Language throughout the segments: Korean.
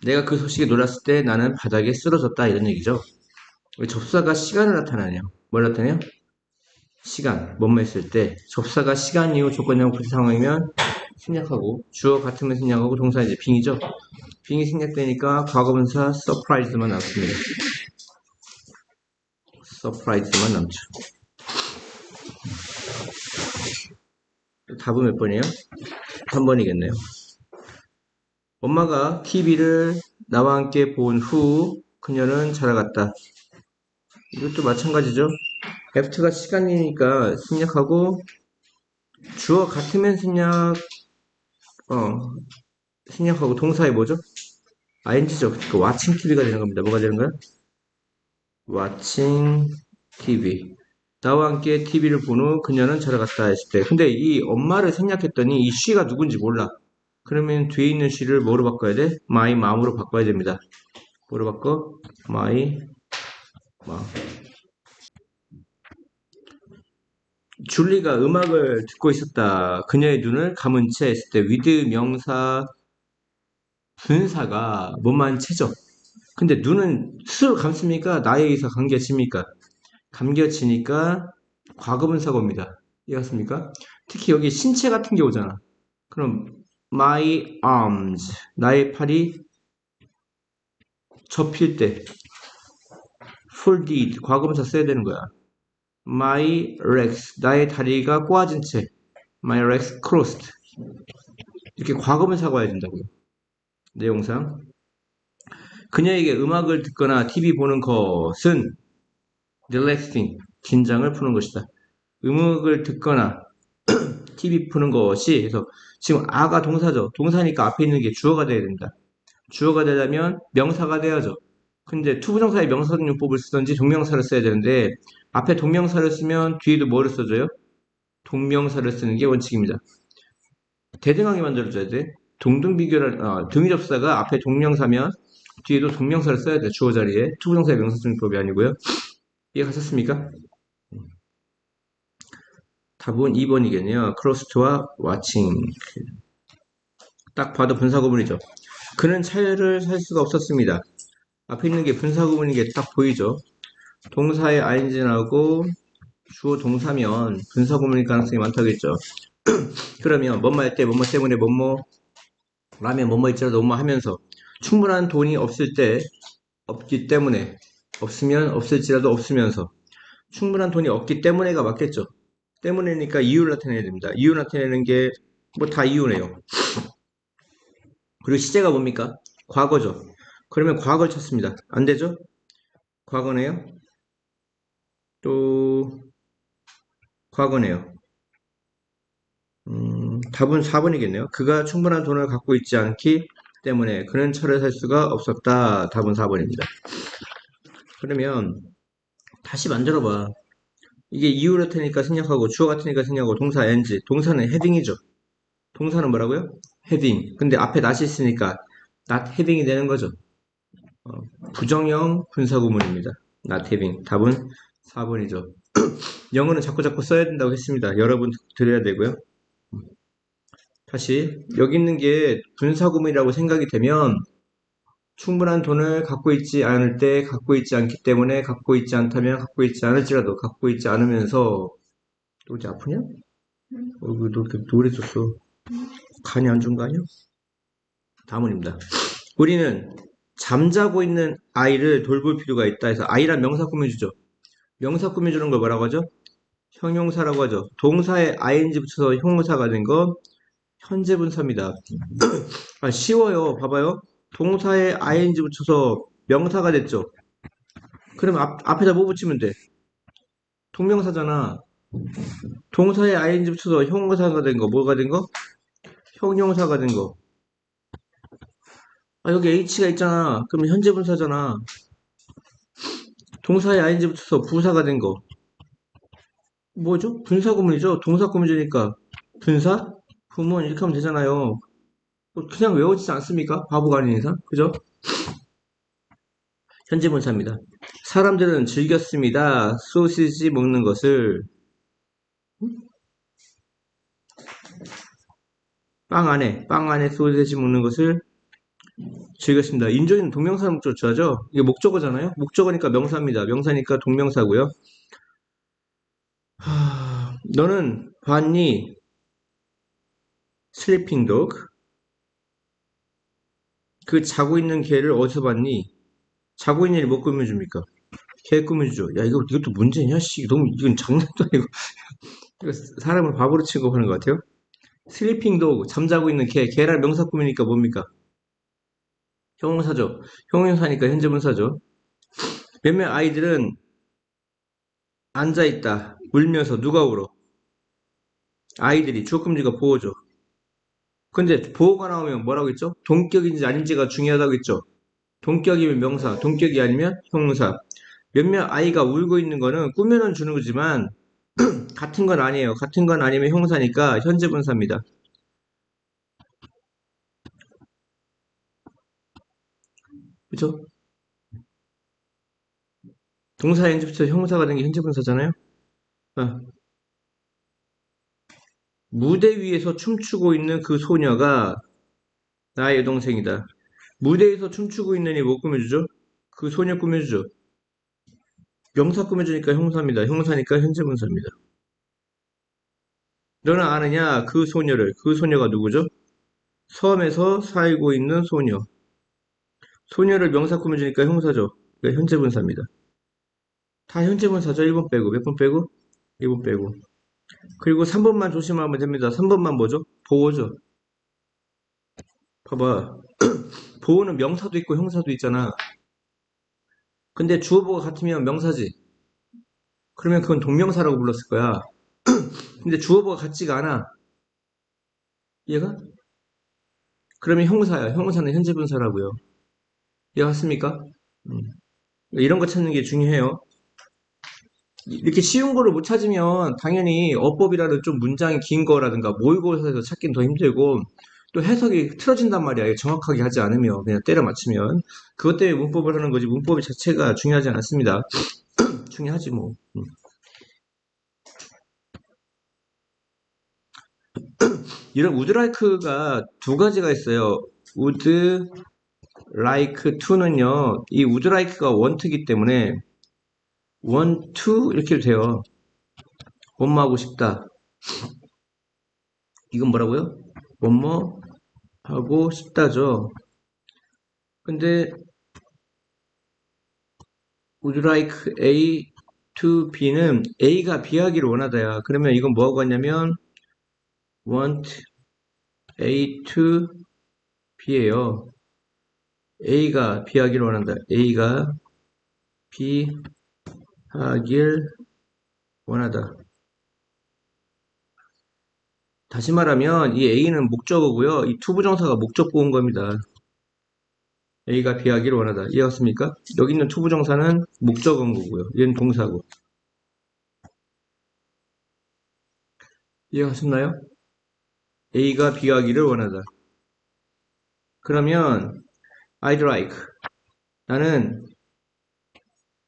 내가 그 소식에 놀랐을 때 나는 바닥에 쓰러졌다 이런 얘기죠. 왜 접사가 시간을 나타나냐? 뭘 나타내요? 시간, 뭐뭐 했을 때 접사가 시간 이후 조건형 부지 상황이면 생략하고 주어 같으면 생략하고 동사 이제 빙이죠. 빙이 생략되니까 과거분사 surprise만 남습니다. surprise만 남죠. 답은 몇 번이에요? 3번이겠네요. 엄마가 TV를 나와 함께 본 후 그녀는 자라갔다. 이것도 마찬가지죠. after가 시간이니까 생략하고 주어 같으면 생략하고 동사에 뭐죠? ing죠. 그 watching TV가 되는 겁니다. 뭐가 되는 거야? watching TV. 나와 함께 TV를 본 후 그녀는 자라갔다 했을 때. 근데 이 엄마를 생략했더니 이 she가 누군지 몰라. 그러면 뒤에 있는 she를 뭐로 바꿔야 돼? my mom으로 바꿔야 됩니다. 뭐로 바꿔? my mom. 줄리가 음악을 듣고 있었다. 그녀의 눈을 감은 채 했을 때 with 명사 분사가 뭐만 채죠. 근데 눈은 스스로 감습니까? 나에 의해서 감겨집니까? 감겨지니까 과거분사가 옵니다. 이해갔습니까? 특히 여기 신체 같은 게 오잖아. 그럼 my arms 나의 팔이 접힐 때 folded 과거분사 써야 되는 거야. my legs 나의 다리가 꼬아진 채 my legs crossed 이렇게 과거분사가 와야 된다고요. 내용상 그녀에게 음악을 듣거나 TV 보는 것은 relaxing 긴장을 푸는 것이다. 음악을 듣거나 TV 푸는 것이 그래서 지금 아가 동사죠. 동사니까 앞에 있는 게 주어가 돼야 됩니다. 주어가 되려면 명사가 돼야죠. 근데 투부정사의 명사용법을 쓰든지 동명사를 써야 되는데 앞에 동명사를 쓰면 뒤에도 뭐를 써줘요? 동명사를 쓰는 게 원칙입니다. 대등하게 만들어줘야 돼. 동등비교를 등위접사가 앞에 동명사면 뒤에도 동명사를 써야 돼. 주어 자리에 투부정사의 명사용법이 아니고요. 이해가셨습니까? 답은 2번이겠네요. 크로스트와 watching. 딱 봐도 분사구문이죠. 그는 차를 살 수가 없었습니다. 앞에 있는 게 분사구문인 게 딱 보이죠. 동사에 ing 나오고 주어 동사면 분사구문일 가능성이 많다겠죠. 그러면 뭐뭐 할 때 뭐뭐 때문에 뭐뭐 라면 뭐뭐 있더라도 뭐뭐 하면서 충분한 돈이 없을 때 없기 때문에 없으면 없을지라도 없으면서 충분한 돈이 없기 때문에가 맞겠죠. 때문에니까 이유를 나타내야 됩니다. 이유 나타내는 게 뭐 다 이유네요. 그리고 시제가 뭡니까? 과거죠. 그러면 과거를 찾습니다. 안 되죠? 과거네요. 또 과거네요. 답은 4번이겠네요. 그가 충분한 돈을 갖고 있지 않기 때문에 그는 차를 살 수가 없었다. 답은 4번입니다. 그러면 다시 만들어봐. 이게 이유 같으니까 생략하고 주어 같으니까 생략하고 동사 ing 동사는 having이죠. 동사는 뭐라고요? having. 근데 앞에 not이 있으니까 not having이 되는 거죠. 부정형 분사구문입니다. not having. 답은 4번이죠. 영어는 자꾸 써야 된다고 했습니다. 여러분 들어야 되고요. 다시 여기 있는 게 분사구문이라고 생각이 되면 충분한 돈을 갖고 있지 않을 때 갖고 있지 않기 때문에 갖고 있지 않다면 갖고 있지 않을지라도 갖고 있지 않으면서 또 이제 아프냐? 너 이렇게 노래 썼어. 간이 안 좋은 거 아니야? 다음문입니다. 우리는 잠자고 있는 아이를 돌볼 필요가 있다 해서 아이란 명사 꾸며주죠. 명사 꾸며주는 걸 뭐라고 하죠? 형용사라고 하죠. 동사에 ing 붙여서 형용사가 된 거 현재 분사입니다. 쉬워요. 봐봐요. 동사에 ing 붙여서 명사가 됐죠. 그럼 앞에다 뭐 붙이면 돼? 동명사잖아. 동사에 ing 붙여서 형용사가 된 거, 뭐가 된 거? 형용사가 된 거. 여기 h가 있잖아. 그럼 현재 분사잖아. 동사에 ing 붙여서 부사가 된 거. 뭐죠? 분사구문이죠. 동사구문이니까 분사, 구문 이렇게 하면 되잖아요. 그냥 외워지지 않습니까? 바보가 아닌 이상. 그죠? 현재 분사입니다. 사람들은 즐겼습니다. 소시지 먹는 것을. 빵 안에 소세지 먹는 것을 즐겼습니다. 인조이는 동명사 목적 좋아하죠? 이게 목적어잖아요? 목적어니까 명사입니다. 명사니까 동명사고요. 너는 봤니? 슬리핑 도그? 그 자고 있는 개를 어디서 봤니? 자고 있는 애를 뭐 꾸며줍니까? 개 꾸며주죠. 야, 이것도 문제냐? 씨, 너무, 이건 장난도 아니고. 이거 사람을 바보로 치고 하는 것 같아요. 슬리핑 도그, 잠자고 있는 개, 개란 명사 꾸미니까 뭡니까? 형용사죠. 형용사니까 현재 분사죠. 몇몇 아이들은 앉아있다. 울면서 누가 울어? 아이들이 주어금지가 보호죠. 근데 보호가 나오면 뭐라고 했죠? 동격인지 아닌지가 중요하다고 했죠. 동격이면 명사, 동격이 아니면 형용사. 몇몇 아이가 울고 있는 거는 꾸며는 주는 거지만 같은 건 아니에요. 같은 건 아니면 형용사니까 현재 분사입니다. 그죠? 동사 연습부터 형용사가 된 게 현재 분사잖아요. 아, 무대 위에서 춤추고 있는 그 소녀가 나의 여동생이다. 무대에서 춤추고 있는 이 뭐 꾸며주죠? 그 소녀 꾸며주죠. 명사 꾸며주니까 형사입니다. 형사니까 현재 분사입니다. 너는 아느냐? 그 소녀를. 그 소녀가 누구죠? 섬에서 살고 있는 소녀. 소녀를 명사 꾸며주니까 형사죠. 그러니까 현재 분사입니다. 다 현재 분사죠. 1번 빼고. 몇 번 빼고? 1번 빼고. 그리고 3번만 조심하면 됩니다. 3번만 뭐죠? 보호죠. 봐봐. 보호는 명사도 있고 형사도 있잖아. 근데 주어보가 같으면 명사지. 그러면 그건 동명사라고 불렀을 거야. 근데 주어보가 같지가 않아. 얘가? 그러면 형사야. 형사는 현재 분사라고요. 이해 갔습니까? 음. 이런 거 찾는 게 중요해요. 이렇게 쉬운 거를 못 찾으면 당연히 어법이라는 좀 문장이 긴 거라든가 모의고사에서 찾긴 더 힘들고 또 해석이 틀어진단 말이야. 정확하게 하지 않으면 그냥 때려 맞추면 그것 때문에 문법을 하는 거지 문법 자체가 중요하지 않습니다. 중요하지 뭐. 이런 우드라이크가 두 가지가 있어요. 우드 라이크 투는요. 이 우드라이크가 원트기 때문에 원투 이렇게 돼요. 뭐뭐 하고 싶다. 이건 뭐라고요? 뭐뭐 하고 싶다죠. 근데 would like A to B는 A가 B 하기를 원하다야. 그러면 이건 뭐하고 같냐면 want A to B예요. A가 B 하기를 원한다. A가 B 하길 원하다. 다시 말하면 이 A는 목적어고요. 이 투부정사가 목적 보온 겁니다. A가 B 하기를 원하다. 이해갔습니까? 여기 있는 투부정사는 목적어인 거고요. 얘는 동사고. 이해가셨나요? A가 B 하기를 원하다. 그러면 I'd like 나는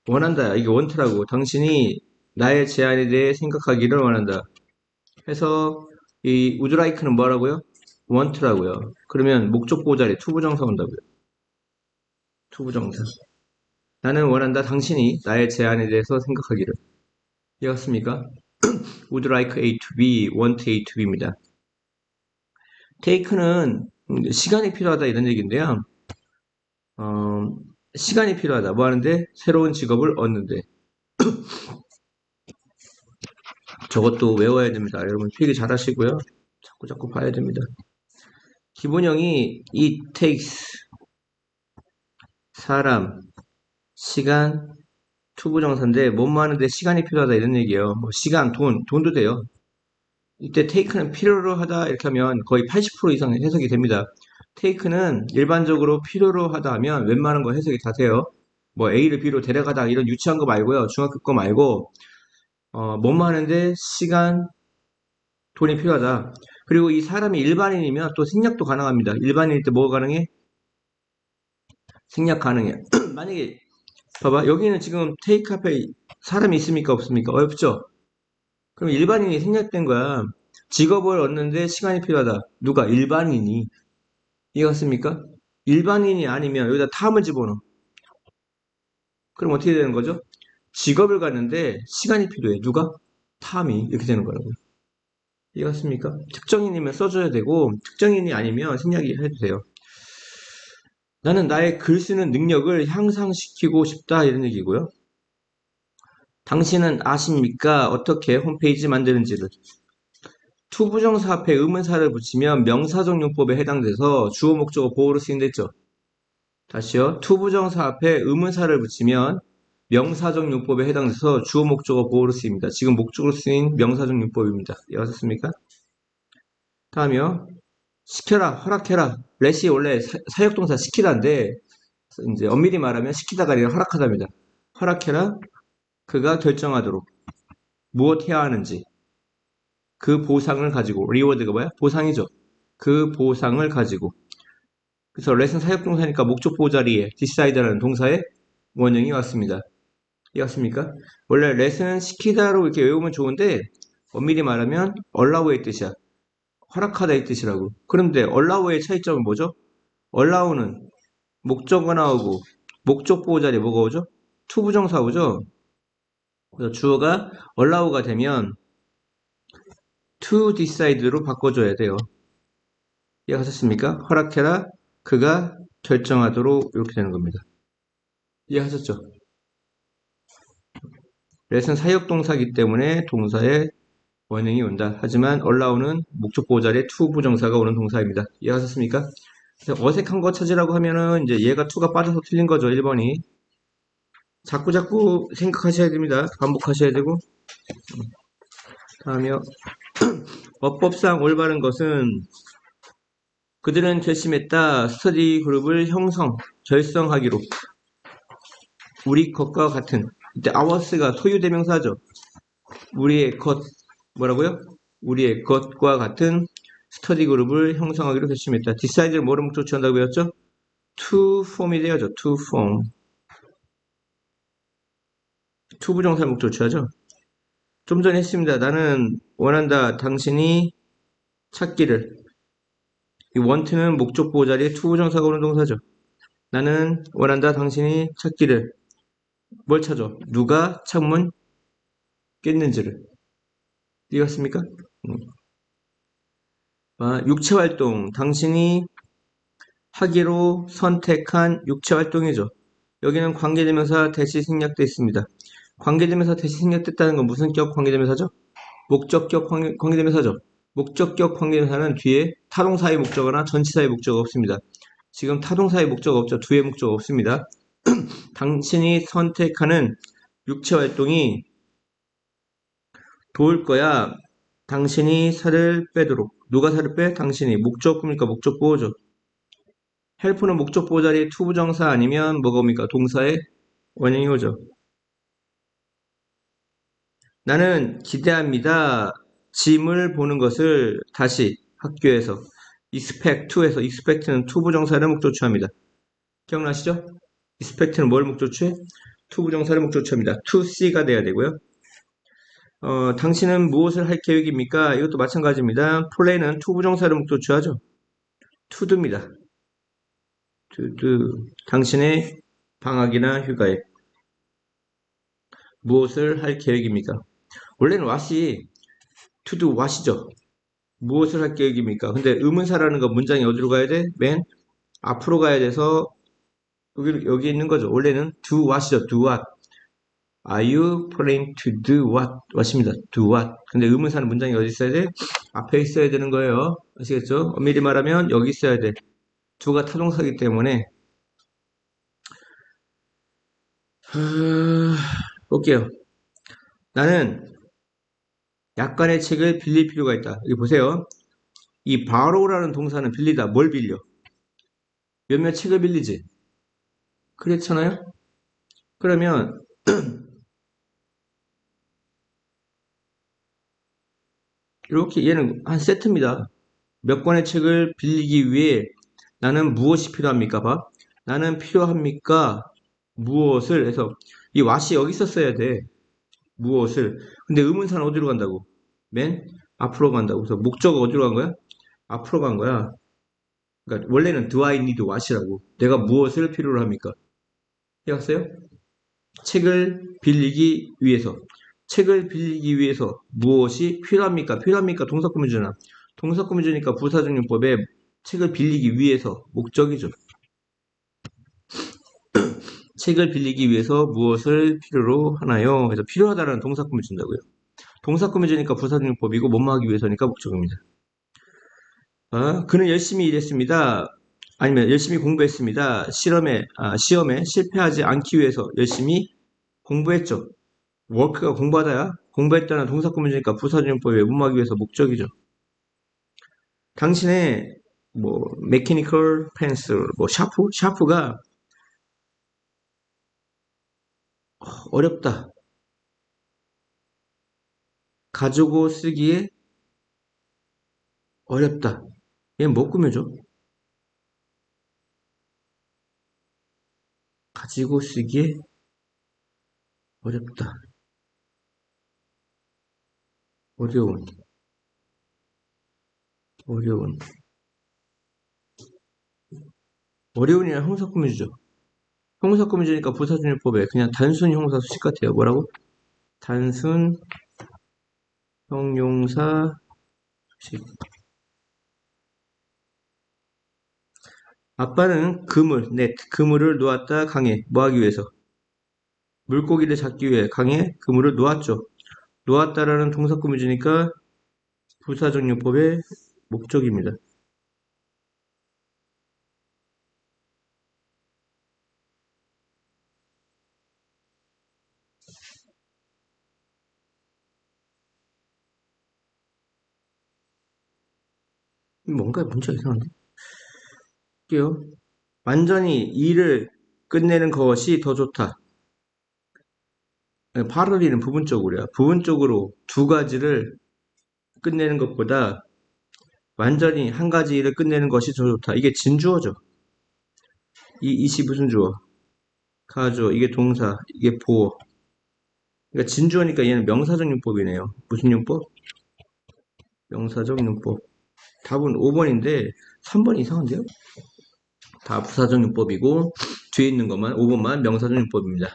원한다. 이게 원트라고. 당신이 나의 제안에 대해 생각하기를 원한다. 해서 이 would like는 뭐라고요? want라고요. 그러면 목적 보호자리 투부정사 온다고요. 투부정사. 나는 원한다. 당신이 나의 제안에 대해서 생각하기를. 이해갔습니까? would like A to B, want A to B입니다. take는 시간이 필요하다 이런 얘기인데요. 시간이 필요하다. 뭐 하는데? 새로운 직업을 얻는데. 저것도 외워야 됩니다. 여러분 필기 잘 하시고요. 자꾸 봐야 됩니다. 기본형이 it takes 사람, 시간, 투부정사인데 뭐뭐 하는데 시간이 필요하다 이런 얘기예요. 뭐 시간, 돈도 돼요. 이때 take는 필요로 하다 이렇게 하면 거의 80% 이상 해석이 됩니다. take는 일반적으로 필요로 하다 하면 웬만한 거 해석이 다 돼요. 뭐 A를 B로 데려가다 이런 유치한 거 말고요. 중학교 거 말고 뭐뭐 하는데 시간, 돈이 필요하다. 그리고 이 사람이 일반인이면 또 생략도 가능합니다. 일반인일 때 뭐가 가능해? 생략 가능해. 만약에 봐봐 여기는 지금 테이크 앞에 사람이 있습니까 없습니까? 없죠. 그럼 일반인이 생략된 거야. 직업을 얻는데 시간이 필요하다. 누가? 일반인이. 이해갔습니까? 일반인이 아니면 여기다 탐을 집어넣어. 그럼 어떻게 되는 거죠? 직업을 갖는데 시간이 필요해. 누가? 탐이. 이렇게 되는 거라고요. 이해갔습니까? 특정인이면 써줘야 되고 특정인이 아니면 생략이 해도 돼요. 나는 나의 글 쓰는 능력을 향상시키고 싶다 이런 얘기고요. 당신은 아십니까? 어떻게 홈페이지 만드는지를. 투부정사 앞에 의문사를 붙이면 명사적 용법에 해당돼서 주어 목적어 보호로 쓰인댔죠. 다시요. 투부정사 앞에 의문사를 붙이면 명사적 용법에 해당돼서 주어 목적어 보호로 쓰입니다. 지금 목적으로 쓰인 명사적 용법입니다. 이해하셨습니까? 다음이요. 시켜라, 허락해라. let이 원래 사역동사 시키다인데 이제 엄밀히 말하면 시키다가 아니라 허락하다입니다. 허락해라. 그가 결정하도록 무엇 해야 하는지 그 보상을 가지고 리워드가 뭐야? 보상이죠. 그 보상을 가지고 그래서 let은 사역동사니까 목적 보호 자리에 decide라는 동사의 원형이 왔습니다. 이해갔습니까? 원래 let은 시키다로 이렇게 외우면 좋은데 엄밀히 말하면 allow의 뜻이야. 허락하다의 뜻이라고. 그런데 allow의 차이점은 뭐죠? allow는 목적어 나오고 목적 보호 자리에 뭐가 오죠? 투부정사 오죠? 그래서 주어가 allow가 되면 to decide로 바꿔줘야 돼요. 이해하셨습니까? 허락해라. 그가 결정하도록 이렇게 되는 겁니다. 이해하셨죠? let은 사역동사이기 때문에 동사의 원형이 온다. 하지만 allow는 목적 보호 자리에 to 부정사가 오는 동사입니다. 이해하셨습니까? 어색한 거 찾으라고 하면은 이제 얘가 to가 빠져서 틀린 거죠. 1번이. 자꾸 생각하셔야 됩니다. 반복하셔야 되고. 다음이요. 어법상 올바른 것은 그들은 결심했다. 스터디 그룹을 결성하기로. 우리 것과 같은. 이때 ours가 소유대명사죠. 우리의 것. 뭐라고요? 우리의 것과 같은 스터디 그룹을 형성하기로 결심했다. decide를 뭐로 목적 취한다고 배웠죠? to form이 되어야죠. to form. to 부정사 목적 취하죠. 좀 전에 했습니다. 나는 원한다. 당신이 찾기를. 이 want는 목적 보호 자리에 to 부정사가 오는 동사죠. 나는 원한다. 당신이 찾기를. 뭘 찾아? 누가 창문 깼는지를. 이해갔습니까? 육체활동. 당신이 하기로 선택한 육체활동이죠. 여기는 관계대명사 대시 생략되어 있습니다. 관계대명사 대시 생략됐다는 건 무슨 격 관계대명사죠? 목적격 관계대명사죠. 목적격 관계대명사는 뒤에 타동사의 목적어나 전치사의 목적어 없습니다. 지금 타동사의 목적어 없죠. 뒤에 목적어 없습니다. 당신이 선택하는 육체활동이 도울 거야. 당신이 살을 빼도록. 누가 살을 빼? 당신이. 목적구니까 목적보호죠. 헬프는 목적보호 자리에 투부정사 아니면 뭐가 옵니까? 동사의 원형이 오죠. 나는 기대합니다. 짐을 보는 것을 다시 학교에서 expect to에서 expect는 투부정사를 목적 취합니다. 기억나시죠? expect는 뭘 목적 취해? 투부정사를 목적 취합니다. to see가 돼야 되고요. 당신은 무엇을 할 계획입니까? 이것도 마찬가지입니다. plan은 투부정사를 목적 취하죠. to do입니다. to do. 당신의 방학이나 휴가에 무엇을 할 계획입니까? 원래는 what이 to do what이죠. 무엇을 할 계획입니까? 근데 의문사라는 건 문장이 어디로 가야 돼? 맨 앞으로 가야 돼서 여기 있는 거죠. 원래는 do what이죠. do what. Are you planning to do what? what입니다. do what. 근데 의문사는 문장이 어디 있어야 돼? 앞에 있어야 되는 거예요. 아시겠죠? 엄밀히 말하면 여기 있어야 돼. do가 타동사기 때문에 볼게요. 나는 약간의 책을 빌릴 필요가 있다. 여기 보세요. 이 borrow라는 동사는 빌리다. 뭘 빌려? 몇몇 책을 빌리지. 그렇잖아요? 그러면 이렇게 얘는 한 세트입니다. 몇 권의 책을 빌리기 위해 나는 무엇이 필요합니까? 봐. 나는 필요합니까? 무엇을 해서 이 what이 여기 있었어야 돼. 무엇을. 근데 의문사는 어디로 간다고? 맨 앞으로 간다고. 그래서 목적어 어디로 간 거야? 앞으로 간 거야. 그러니까 원래는 do I need what이라고. 내가 무엇을 필요로 합니까? 해봤어요? 책을 빌리기 위해서. 책을 빌리기 위해서 무엇이 필요합니까? 필요합니까? 동사구문이잖아. 동사구문이니까 부사적용법에 책을 빌리기 위해서 목적이죠. 책을 빌리기 위해서 무엇을 필요로 하나요? 그래서 필요하다라는 동사구문 준다고요. 동사구문이니까 부사적용법이고 뭐뭐 하기 위해서니까 목적입니다. 그는 열심히 일했습니다. 아니면 열심히 공부했습니다. 시험에 실패하지 않기 위해서 열심히 공부했죠. 워크가 공부하다야. 공부했다는 동사구문이니까 부사적용법에 뭐뭐 하기 위해서 목적이죠. 당신의 뭐 메케니컬 펜슬, 뭐 샤프가 어렵다. 가지고 쓰기에 어렵다. 얘는 뭐 꾸며줘? 가지고 쓰기에 어렵다. 어려운, 어려운. 어려운이란 형사 꾸며주죠. 형사 꾸며주니까 부사준유법에 그냥 단순 형사 수식 같아요. 뭐라고? 단순 형용사 수식. 아빠는 그물을 놓았다 강에. 뭐 하기 위해서? 물고기를 잡기 위해 강에 그물을 놓았죠. 놓았다라는 동사 꾸며주니까 부사적용법의 목적입니다. 뭔가 문제가 이상한데? 할게요. 완전히 일을 끝내는 것이 더 좋다. 파르리는 부분적으로야. 부분적으로 두 가지를 끝내는 것보다 완전히 한 가지 일을 끝내는 것이 더 좋다. 이게 진주어죠. 이 이시 무슨 주어? 가주어. 이게 동사. 이게 보어. 그러니까 진주어니까 얘는 명사적 용법이네요. 무슨 용법? 명사적 용법. 답은 5번인데 3번이 이상한데요? 다 부사적 용법이고 뒤에 있는 것만 5번만 명사적 용법입니다.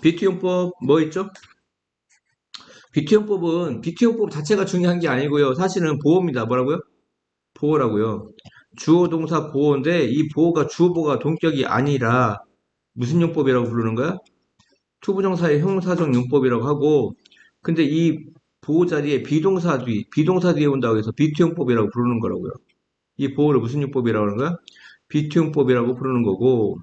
비투용법 뭐 있죠? 비투용법 자체가 중요한 게 아니고요. 사실은 보호입니다. 뭐라고요? 보호라고요. 주어 동사 보호인데 이 보호가 주어보가 동격이 아니라 무슨 용법이라고 부르는 거야? 투부정사의 형사적 용법이라고 하고 근데 이 보호 자리에 비동사 뒤에 온다고 해서 비투용법이라고 부르는 거라고요. 이 보호를 무슨 용법이라고 하는 거야? 비투용법이라고 부르는 거고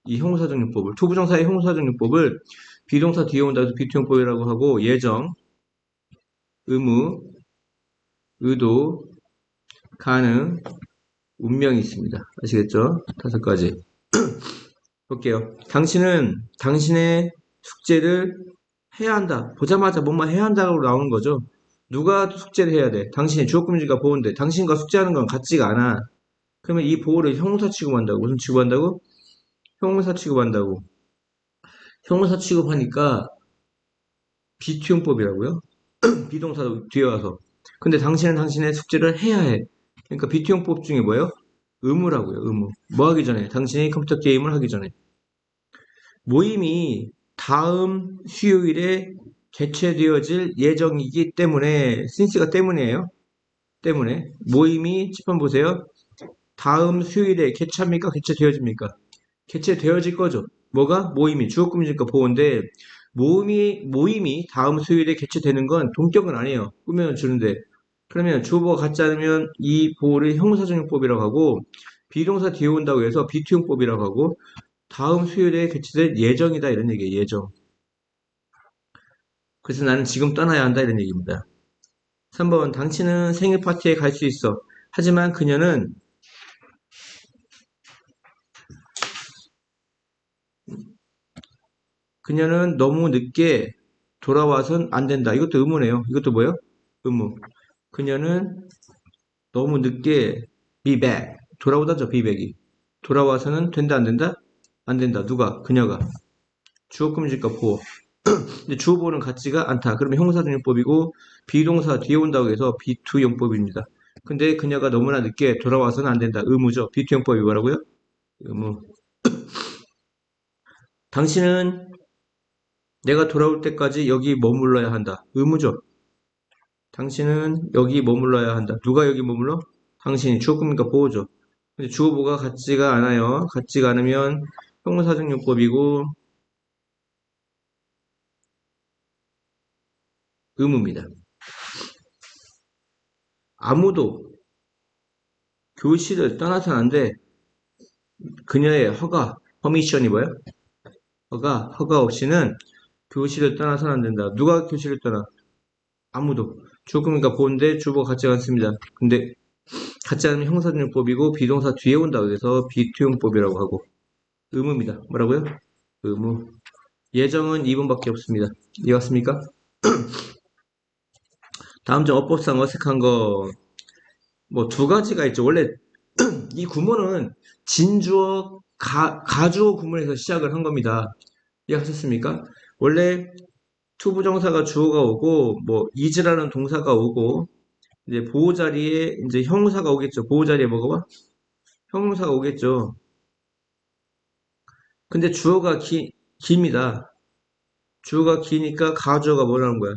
이 형사적 용법을 투부정사의 형사적 용법을 비동사 뒤에 온다고 해서 비투용법이라고 하고 예정, 의무, 의도, 가능, 운명이 있습니다. 아시겠죠? 5가지. 볼게요. 당신은 당신의 숙제를 해야 한다. 보자마자 뭐만 해야 한다고 나오는 거죠. 누가 숙제를 해야 돼? 당신의 주어금지가 보호인데 당신과 숙제하는 건 같지가 않아. 그러면 이 보호를 형사 취급한다고. 무슨 취급한다고? 형사 취급한다고. 형사 취급하니까 비투용법이라고요? 비동사도 뒤에 와서. 근데 당신은 당신의 숙제를 해야 해. 그러니까 비투용법 중에 뭐예요? 의무라고요, 의무. 뭐 하기 전에? 당신이 컴퓨터 게임을 하기 전에. 모임이 다음 수요일에 개최되어질 예정이기 때문에, since가 때문이에요. 때문에. 모임이, 칠판 보세요. 다음 수요일에 개최합니까? 개최되어집니까? 개최되어질 거죠. 뭐가? 모임이. 주어꾸미니까 보호인데, 모임이 다음 수요일에 개최되는 건 동격은 아니에요. 꾸며는 주는데. 그러면 주어가 같지 않으면 이 보호를 형사적용법이라고 하고, 비동사 뒤에 온다고 해서 비투용법이라고 하고, 다음 수요일에 개최될 예정이다 이런 얘기예요. 예정. 그래서 나는 지금 떠나야 한다 이런 얘기입니다. 3번 당신은 생일 파티에 갈 수 있어. 하지만 그녀는 너무 늦게 돌아와선 안 된다. 이것도 의무네요. 이것도 뭐예요? 의무. 그녀는 너무 늦게 be back. 돌아오다죠, be back이. 돌아와서는 된다, 안 된다? 안 된다. 누가? 그녀가. 주어금지가 보호. 근데 주어보는 같지가 않다. 그러면 형사중용법이고 비동사 뒤에 온다고 해서 비투용법입니다. 근데 그녀가 너무나 늦게 돌아와서는 안 된다. 의무죠. 비투용법이 뭐라고요? 의무. 당신은 내가 돌아올 때까지 여기 머물러야 한다. 의무죠. 당신은 여기 머물러야 한다. 누가 여기 머물러? 당신이. 주어급니까 보호죠. 근데 주어보가 같지가 않아요. 같지가 않으면 형사중용법이고 의무입니다. 아무도 교실을 떠나서는 안 돼. 그녀의 허가, 퍼미션이 뭐야? 허가 없이는 교실을 떠나서는 안 된다. 누가 교실을 떠나? 아무도. 주어급니까 보호인데 주어가 같지 않습니다. 근데 같지 않으면 형사중용법이고 비동사 뒤에 온다고 해서 비투용법이라고 하고 의무입니다. 뭐라고요? 의무. 예정은 2번밖에 없습니다. 이해갔습니까? 다음 점 어법상 어색한 거 뭐 두 가지가 있죠. 원래 이 구문은 진주어 가주어 구문에서 시작을 한 겁니다. 이해하셨습니까? 원래 투부정사가 주어가 오고 뭐 is라는 동사가 오고 이제 보호 자리에 이제 형용사가 오겠죠. 보호 자리에 뭐가 와? 형용사가 오겠죠. 근데 주어가 깁니다. 주어가 기니까 가주어가 뭐라는 거야?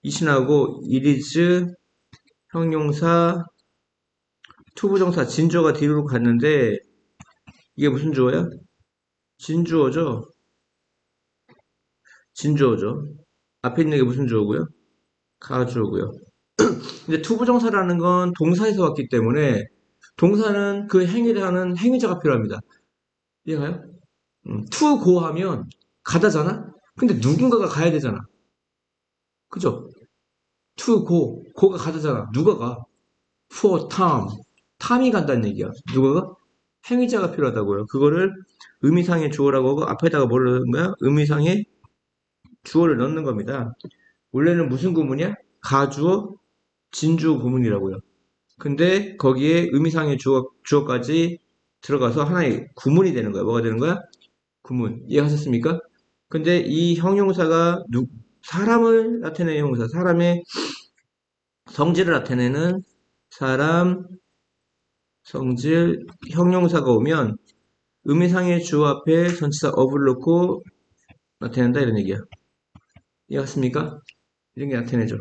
이신하고 it is 형용사 투부정사 진주어가 뒤로 갔는데 이게 무슨 주어야? 진주어죠. 진주어죠. 앞에 있는 게 무슨 주어고요? 가주어고요. 근데 투부정사라는 건 동사에서 왔기 때문에 동사는 그 행위를 하는 행위자가 필요합니다. 이해가요? to go 하면 가다잖아? 근데 누군가가 가야 되잖아. 그죠? to go, go가 가다잖아. 누가 가? for Tom. 탐이 간다는 얘기야. 누가가? 행위자가 필요하다고요. 그거를 의미상의 주어라고 하고 앞에다가 뭐를 넣는 거야? 의미상의 주어를 넣는 겁니다. 원래는 무슨 구문이야? 가주어, 진주어 구문이라고요. 근데 거기에 의미상의 주어까지 들어가서 하나의 구문이 되는 거야. 뭐가 되는 거야? 구문. 이해하셨습니까? 근데 이 형용사가 사람을 나타내는 형용사, 사람의 성질을 나타내는 사람, 성질, 형용사가 오면 의미상의 주어 앞에 전치사 of를 넣고 나타낸다 이런 얘기야. 이해갔습니까? 이런 게 나타내죠.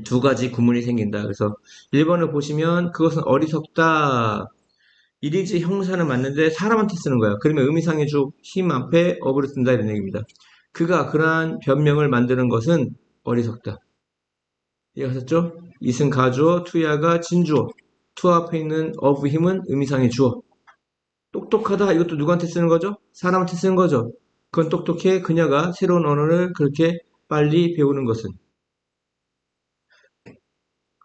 두 가지 구문이 생긴다. 그래서 1번을 보시면 그것은 어리석다. 이리지 형사는 맞는데 사람한테 쓰는 거야. 그러면 의미상의 주 힘 앞에 of를 쓴다 이런 얘기입니다. 그가 그러한 변명을 만드는 것은 어리석다. 이해하셨죠? 이승 가주어, 투야가 진주어. 투 앞에 있는 of 힘은 의미상의 주어. 똑똑하다. 이것도 누구한테 쓰는 거죠? 사람한테 쓰는 거죠. 그건 똑똑해. 그녀가 새로운 언어를 그렇게 빨리 배우는 것은.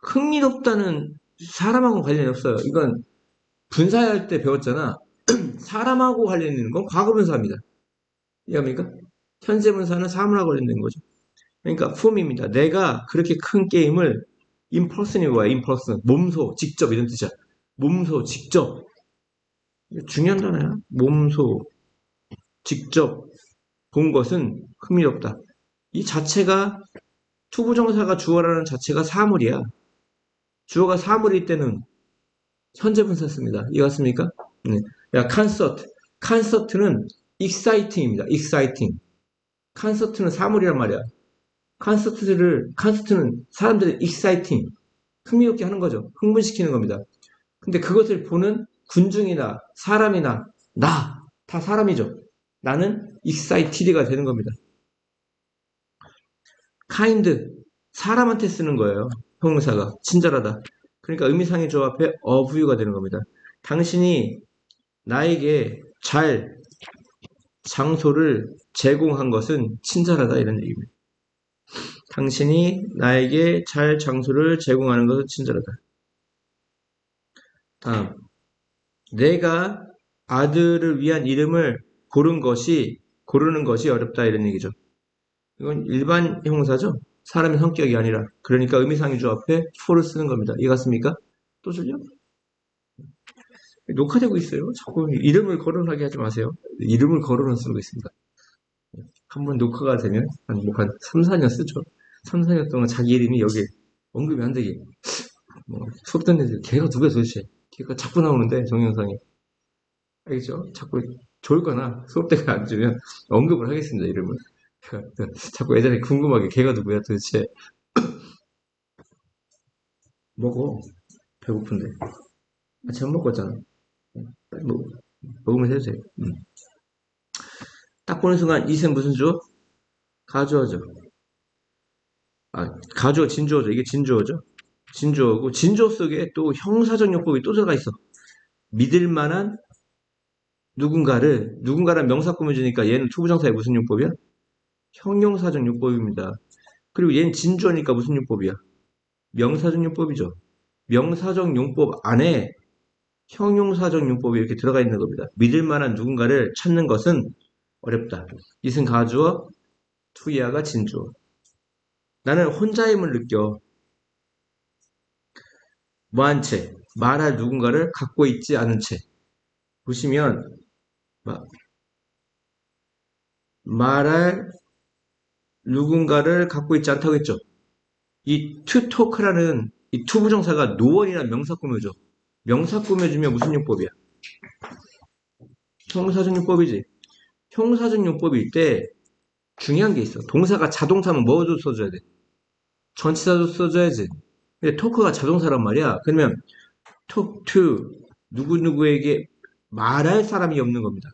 흥미롭다는 사람하고 관련이 없어요. 이건 분사할 때 배웠잖아. 사람하고 관련 있는 건 과거분사입니다. 이해합니까? 현재분사는 사람하고 관련된 거죠. 그러니까 품입니다. 내가 그렇게 큰 게임을 인퍼슨이 뭐야? 인퍼슨. 몸소, 직접 이런 뜻이야. 몸소, 직접. 중요한 단어야. 몸소, 직접 본 것은 흥미롭다. 이 자체가 투부정사가 주어라는 자체가 사물이야. 주어가 사물일 때는 현재 분사 씁니다. 이해갔습니까? 네. 야, 콘서트. 콘서트는 exciting입니다. exciting. 콘서트는 사물이란 말이야. 콘서트는 사람들을 exciting, 흥미롭게 하는 거죠. 흥분시키는 겁니다. 근데 그것을 보는 군중이나 사람이나 다 사람이죠. 나는 excited가 되는 겁니다. kind, 사람한테 쓰는 거예요. 형용사가 친절하다. 그러니까 의미상의 조합에 of you가 되는 겁니다. 당신이 나에게 잘 장소를 제공한 것은 친절하다 이런 얘기입니다. 당신이 나에게 잘 장소를 제공하는 것은 친절하다. 다음, 내가 아들을 위한 이름을 고르는 것이 어렵다 이런 얘기죠. 이건 일반 형사죠. 사람의 성격이 아니라. 그러니까 의미상의 조합에 for를 쓰는 겁니다. 이해갔습니까? 또 줄려? 녹화되고 있어요. 자꾸 이름을 거론하게 하지 마세요. 이름을 거론을 쓰고 있습니다. 한번 녹화가 되면 한 3, 4년 쓰죠. 3, 4년 동안 자기 이름이 여기에 언급이 안 되게. 수업 듣는 애들 걔가 누구야 도대체. 걔가 자꾸 나오는데 동영상에. 알겠죠? 자꾸 좋을 거나 수업 때가 안 주면 언급을 하겠습니다, 이름을. 자꾸 애들이 궁금하게 걔가 누구야 도대체. 먹어. 배고픈데. 아침 안 먹고 왔잖아. 빨리 먹으면 해도 돼. 딱 보는 순간 이승 무슨 조? 가주어죠. 가주어 진주어죠. 이게 진주어죠. 진주어고 진주어 속에 또 형사적 용법이 또 들어가 있어. 믿을 만한 누군가란 명사 꾸며주니까 얘는 투부정사의 무슨 용법이야? 형용사적 용법입니다. 그리고 얘는 진주어니까 무슨 용법이야? 명사적 용법이죠. 명사적 용법 안에 형용사적 용법이 이렇게 들어가 있는 겁니다. 믿을 만한 누군가를 찾는 것은 어렵다. 이승 가주어, 투이아가 진주어. 나는 혼자임을 느껴. 뭐한 채? 말할 누군가를 갖고 있지 않은 채. 보시면 말할 누군가를 갖고 있지 않다고 했죠. 이 to talk라는 이 to 부정사가 노원이라는 명사 꾸며줘. 명사 꾸며주면 무슨 용법이야? 형사적 용법이지. 형사적 용법일 때 중요한 게 있어. 동사가 자동사면 뭐도 써줘야 돼? 전치사도 써줘야지. 근데 토크가 자동사란 말이야. 그러면 talk to 누구누구에게 말할 사람이 없는 겁니다.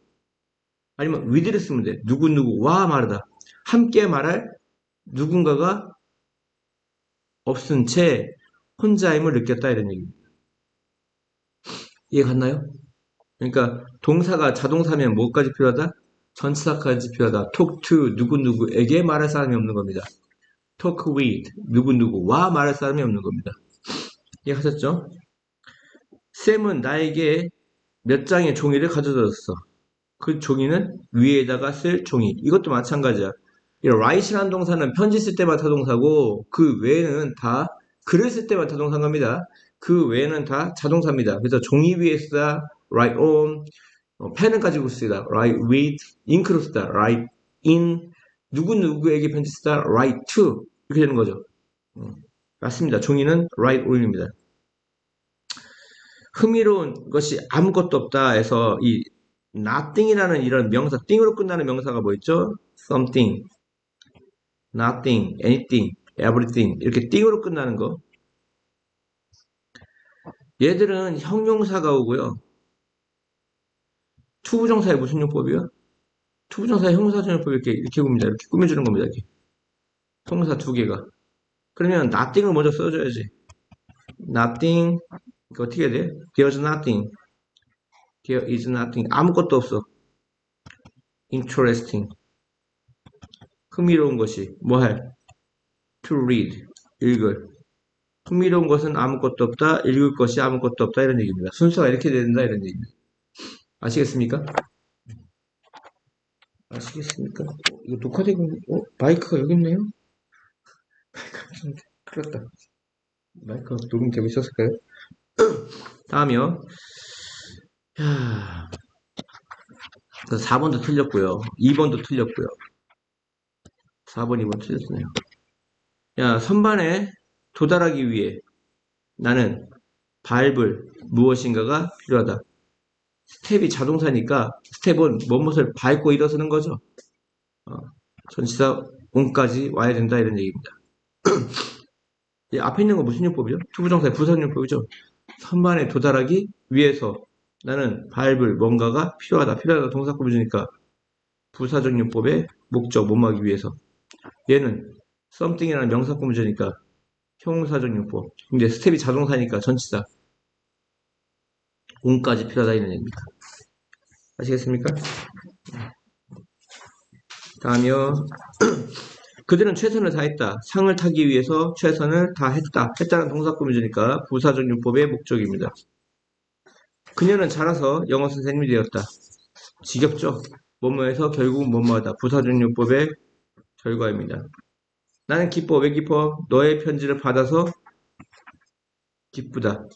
아니면 with를 쓰면 돼. 누구누구와 말하다. 함께 말할 누군가가 없은 채 혼자임을 느꼈다 이런 얘기입니다. 이해 갔나요? 그러니까 동사가 자동사면 뭐까지 필요하다? 전치사까지 필요하다. talk to 누구누구에게 말할 사람이 없는 겁니다. talk with 누구누구와 말할 사람이 없는 겁니다. 이해하셨죠? 쌤은 나에게 몇 장의 종이를 가져다 줬어. 그 종이는 위에다가 쓸 종이. 이것도 마찬가지야. 이 write라는 동사는 편지 쓸 때만 타동사고 그 외에는 다 글을 쓸 때만 타동사인 겁니다. 그 외에는 다 자동사입니다. 그래서 종이 위에 쓰다, write on, 펜을 가지고 쓰다, write with, 잉크로 쓰다, write in, 누구누구에게 편지 쓰다, write to 이렇게 되는 거죠. 맞습니다. 종이는 write on입니다. 흥미로운 것이 아무것도 없다 해서 이 nothing이라는 이런 명사, 띵으로 끝나는 명사가 뭐 있죠? something, nothing, anything, everything 이렇게 띵으로 끝나는 거. 얘들은 형용사가 오고요. 투부정사의 무슨 용법이요? 투부정사의 형용사적 용법이 이렇게 봅니다. 이렇게 꾸며주는 겁니다. 이렇게. 형용사 두 개가. 그러면 nothing을 먼저 써줘야지. nothing, 어떻게 해야 돼? There's nothing. There is nothing. 아무것도 없어. Interesting. 흥미로운 것이 뭐 할? To read. 읽을. 흥미로운 것은 아무것도 없다. 읽을 것이 아무것도 없다. 이런 얘기입니다. 순서가 이렇게 된다. 이런 얘기입니다. 아시겠습니까? 아시겠습니까? 이거 녹화되고, 마이크가 여기 있네요? 마이크가 큰일 났다. 마이크가 녹음되고 있었을까요? 다음이요. 4번도 틀렸고요. 2번도 틀렸고요. 4번, 2번 틀렸네요. 선반에 도달하기 위해 나는 밟을 무엇인가가 필요하다. 스텝이 자동사니까 스텝은 무엇을 밟고 일어서는 거죠. 전치사 on까지 와야 된다 이런 얘기입니다. 앞에 있는 건 무슨 용법이죠? 투부정사의 부사용법이죠. 선반에 도달하기 위해서 나는 밟을 뭔가가 필요하다. 필요하다 동사 꾸며주니까 부사적 용법의 목적 뭐뭐하기 위해서. 얘는 something이라는 명사 꾸며주니까 형용사적 용법. 근데 스텝이 자동사니까 전치사 on까지 필요하다 이런 얘기입니다. 아시겠습니까? 다음이요. 그들은 최선을 다했다. 상을 타기 위해서 최선을 다했다. 했다는 동사 꾸며주니까 부사적 용법의 목적입니다. 그녀는 자라서 영어 선생님이 되었다. 지겹죠? 뭐뭐해서 결국 뭐뭐하다. 부사적 용법의 결과입니다. 나는 기뻐. 왜 기뻐? 너의 편지를 받아서 기쁘다.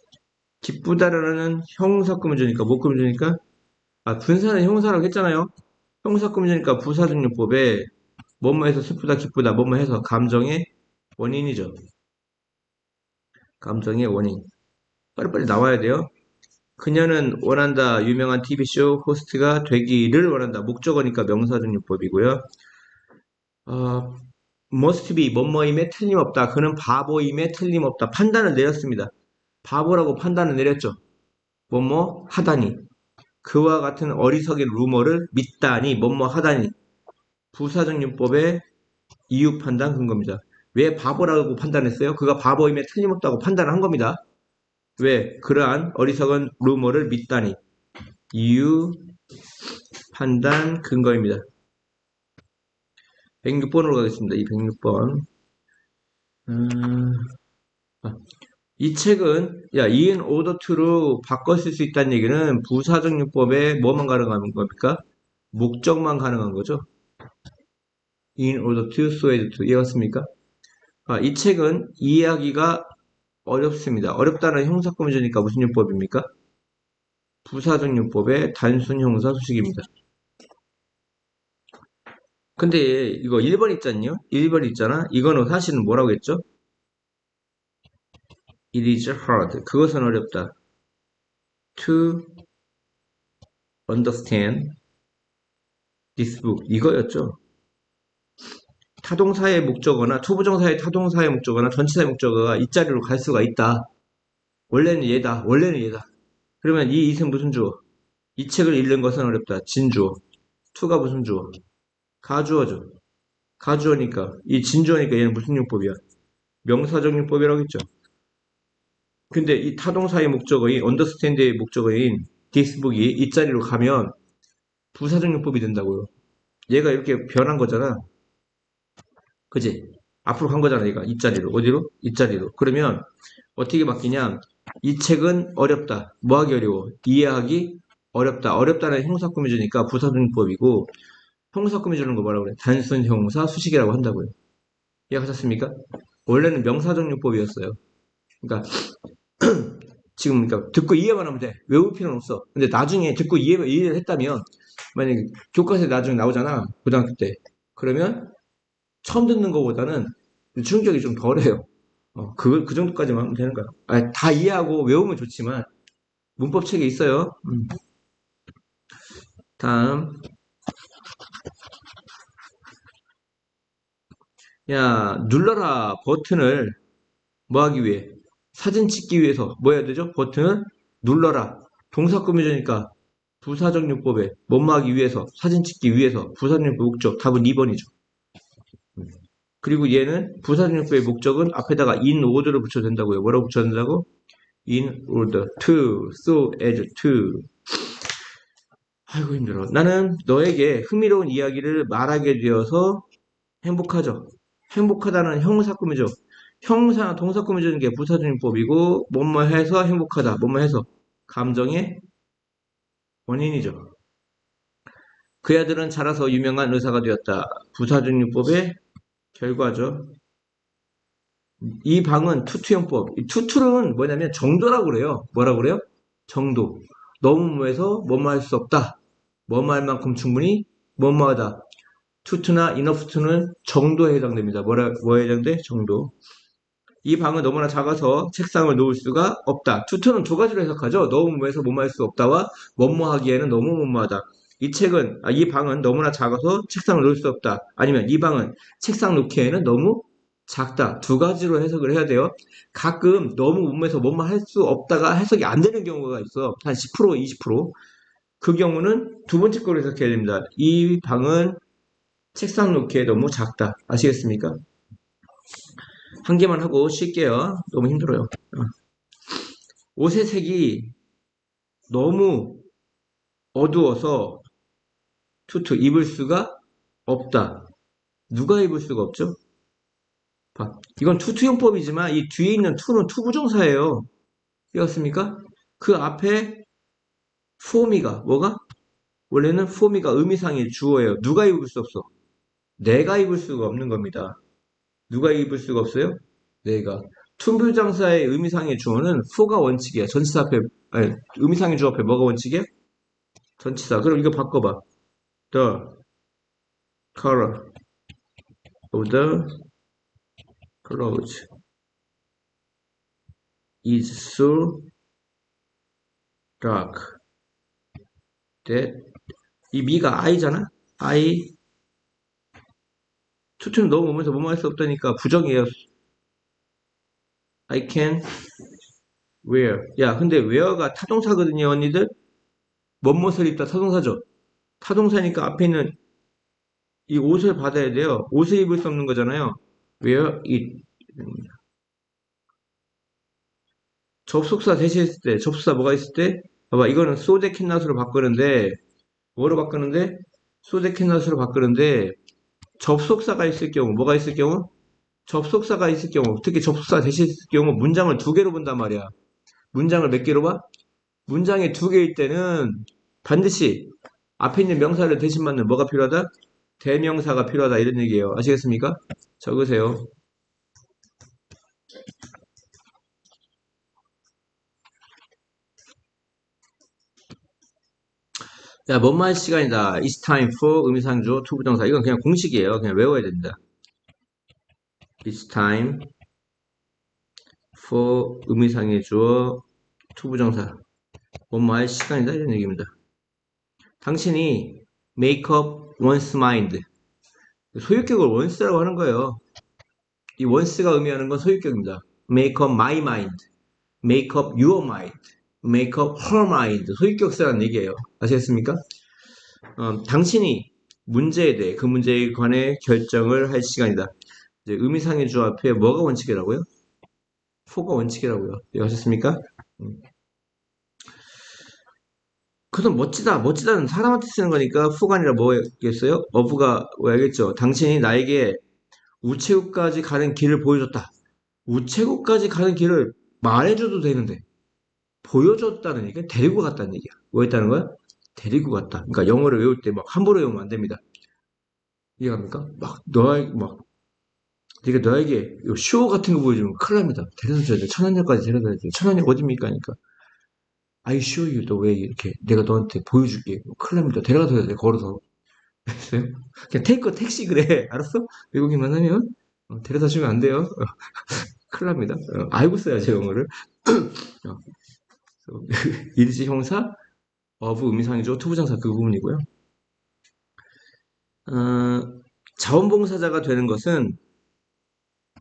기쁘다라는 형용사 꾸며주니까 뭐 꾸며주니까? 분사는 형용사라고 했잖아요. 형용사 꾸며주니까 부사적 용법에 뭐뭐해서 슬프다, 기쁘다, 뭐뭐해서 감정의 원인이죠. 감정의 원인. 빨리빨리 나와야 돼요. 그녀는 원한다. 유명한 TV쇼 호스트가 되기를 원한다. 목적어니까 명사전유법이고요. 어, must be, 뭐뭐임에 틀림없다. 그는 바보임에 틀림없다. 판단을 내렸습니다. 바보라고 판단을 내렸죠. 뭐뭐 하다니. 그와 같은 어리석인 루머를 믿다니. 뭐뭐 하다니. 부사전유법의 이유 판단 근거입니다. 왜 바보라고 판단했어요? 그가 바보임에 틀림없다고 판단한 겁니다. 왜? 그러한 어리석은 루머를 믿다니. 이유 판단 근거입니다. 106번으로 가겠습니다. 이 106번. 이 책은 in order to로 바꿔 쓸 수 있다는 얘기는 부사적용법에 뭐만 가능한 겁니까? 목적만 가능한 거죠. in order to, so as to. 이해갔습니까? 이 책은 이해하기가 어렵습니다. 어렵다는 형사구문이니까 무슨 용법입니까? 부사적용법의 단순 형사 수식입니다. 근데 이거 1번 있잖요? 1번 있잖아? 이거는 사실은 뭐라고 했죠? It is hard. 그것은 어렵다. To understand this book. 이거였죠. 타동사의 목적어나 투부정사의 타동사의 목적어나 전치사의 목적어가 이 자리로 갈 수가 있다. 원래는 얘다. 원래는 얘다. 그러면 이 it은 무슨 주어? 이 책을 읽는 것은 어렵다. 진주어. to가 무슨 주어? 가주어죠. 가주어니까 이 진주어니까 얘는 무슨 용법이야? 명사적 용법이라고 했죠. 근데 이 타동사의 목적어인 understand의 목적어인 this book이 이 자리로 가면 부사적 용법이 된다고요. 얘가 이렇게 변한 거잖아. 그지? 앞으로 간 거잖아, 얘가. 이 자리로. 어디로? 이 자리로. 그러면 어떻게 바뀌냐? 이 책은 어렵다. 뭐 하기 어려워? 이해하기 어렵다. 어렵다는 형사 꾸며주니까 부사적용법이고 형사 꾸며주는 거 뭐라고 그래? 단순 형사 수식이라고 한다고요. 이해하셨습니까? 원래는 명사적용법이었어요. 그러니까 지금 그러니까 듣고 이해만 하면 돼. 외울 필요는 없어. 근데 나중에 듣고 이해를 했다면 만약에 교과서에 나중에 나오잖아. 고등학교 때. 그러면 처음 듣는 것보다는 충격이 좀 덜해요. 그 정도까지만 하면 되는 거야. 다 이해하고 외우면 좋지만 문법 책에 있어요. 다음. 야, 눌러라 버튼을 뭐 하기 위해? 사진 찍기 위해서 뭐 해야 되죠? 버튼을 눌러라. 동사 꾸며주니까 부사적 용법에 뭐뭐 하기 위해서 사진 찍기 위해서 부사적 용법 목적 답은 2번이죠. 그리고 얘는 부사적 용법의 목적은 앞에다가 in order를 붙여도 된다고요. 뭐라고 붙여야 된다고? in order to, so as to. 아이고 힘들어. 나는 너에게 흥미로운 이야기를 말하게 되어서 행복하죠. 행복하다는 형사 꾸미죠. 형사, 동사 꾸며주는 게 부사적용법이고 뭐뭐 해서 행복하다. 뭐뭐 해서 감정의 원인이죠. 그 아들은 자라서 유명한 의사가 되었다. 부사적용법의 결과죠. 이 방은 투투형법. 이 투투는 뭐냐면 정도라고 그래요. 뭐라고 그래요? 정도. 너무 뭐해서 뭐뭐 할 수 없다. 뭐뭐 할 만큼 충분히 뭐뭐 하다. 투투나 이너프투는 정도에 해당됩니다. 뭐에 해당돼? 정도. 이 방은 너무나 작아서 책상을 놓을 수가 없다. 투투는 두 가지로 해석하죠. 너무 뭐해서 뭐뭐 할 수 없다와 뭐뭐 하기에는 너무 뭐뭐하다. 이 방은 너무나 작아서 책상을 놓을 수 없다. 아니면 이 방은 책상 놓기에는 너무 작다. 두 가지로 해석을 해야 돼요. 가끔 너무 뭐뭐해서 뭐뭐 할 수 없다가 해석이 안 되는 경우가 있어. 한 10%, 20%. 그 경우는 두 번째 거로 해석해야 됩니다. 이 방은 책상 놓기에 너무 작다. 아시겠습니까? 한 개만 하고 쉴게요. 너무 힘들어요. 옷의 색이 너무 어두워서 투투 입을 수가 없다. 누가 입을 수가 없죠? 봐. 이건 투투용법이지만 이 뒤에 있는 투는 투부정사예요. 이해갔습니까? 그 앞에 포미가 뭐가? 원래는 포미가 의미상의 주어예요. 누가 입을 수 없어? 내가 입을 수가 없는 겁니다. 누가 입을 수가 없어요? 내가. 투부정사의 의미상의 주어는 포가 원칙이야. 전치사 앞에 아니, 의미상의 주어 앞에 뭐가 원칙이야? 전치사. 그럼 이거 바꿔봐. The color of the clothes is so dark that 이 미가 I잖아? I 투투는 너무 오면서 뭐뭐 할 수 없다니까 부정이에요. I can wear. 야, 근데 wear가 타동사거든요, 언니들? 뭐뭇을 입다 타동사죠? 타동사니까 앞에 있는 이 옷을 받아야 돼요. 옷을 입을 수 없는 거잖아요. wear it. 접속사 대신했을 때, 접속사 뭐가 있을 때? 봐봐, 이거는 so that cannot으로 바꾸는데, 뭐로 바꾸는데? so that cannot으로 바꾸는데, 접속사가 있을 경우, 뭐가 있을 경우? 접속사가 있을 경우, 특히 접속사 대신했을 경우 문장을 두 개로 본단 말이야. 문장을 몇 개로 봐? 문장이 두 개일 때는 반드시 앞에 있는 명사를 대신 맞는 뭐가 필요하다? 대명사가 필요하다 이런 얘기예요. 아시겠습니까? 적으세요. 자, 뭔 말 시간이다. It's time for 의미상조 투부정사. 이건 그냥 공식이에요. 그냥 외워야 됩니다. It's time for 의미상의 주어 투부정사. 뭔 말 시간이다 이런 얘기입니다. 당신이 make up one's mind. 소유격을 once라고 하는 거예요. 이 once가 의미하는 건 소유격입니다. make up my mind, make up your mind, make up her mind. 소유격 쓰라는 얘기예요. 아시겠습니까? 당신이 문제에 대해 그 문제에 관해 결정을 할 시간이다. 이제 의미상의 주 앞에 뭐가 원칙이라고요? for가 원칙이라고요. 이해하셨습니까? 그건 멋지다. 멋지다는 사람한테 쓰는 거니까 for가 아니라 뭐겠어요? of가 뭐야겠죠? 당신이 나에게 우체국까지 가는 길을 보여줬다. 우체국까지 가는 길을 말해줘도 되는데 보여줬다는 얘기가 데리고 갔다는 얘기야. 뭐 했다는 거야? 데리고 갔다. 그러니까 영어를 외울 때 막 함부로 외우면 안 됩니다. 이해갑니까? 네가 너에게 쇼 같은 거 보여주면 큰일 납니다. 데려다 줘야 돼. 천안역까지 데려다 줘야 돼. 천안역 어딥니까? 그러니까 I show you the way 이렇게 내가 너한테 보여줄게. 큰일 납니다. 데려다 줘야 돼. 걸어서. 알았어요? 그냥 테이크 택시 그래. 알았어? 외국인만 하면 데려다 주면 안 돼요. 큰일 납니다. 알고 써야지 영어를. 일시 형사 of 의미상이죠. 투부정사 그 부분이고요. 자원봉사자가 되는 것은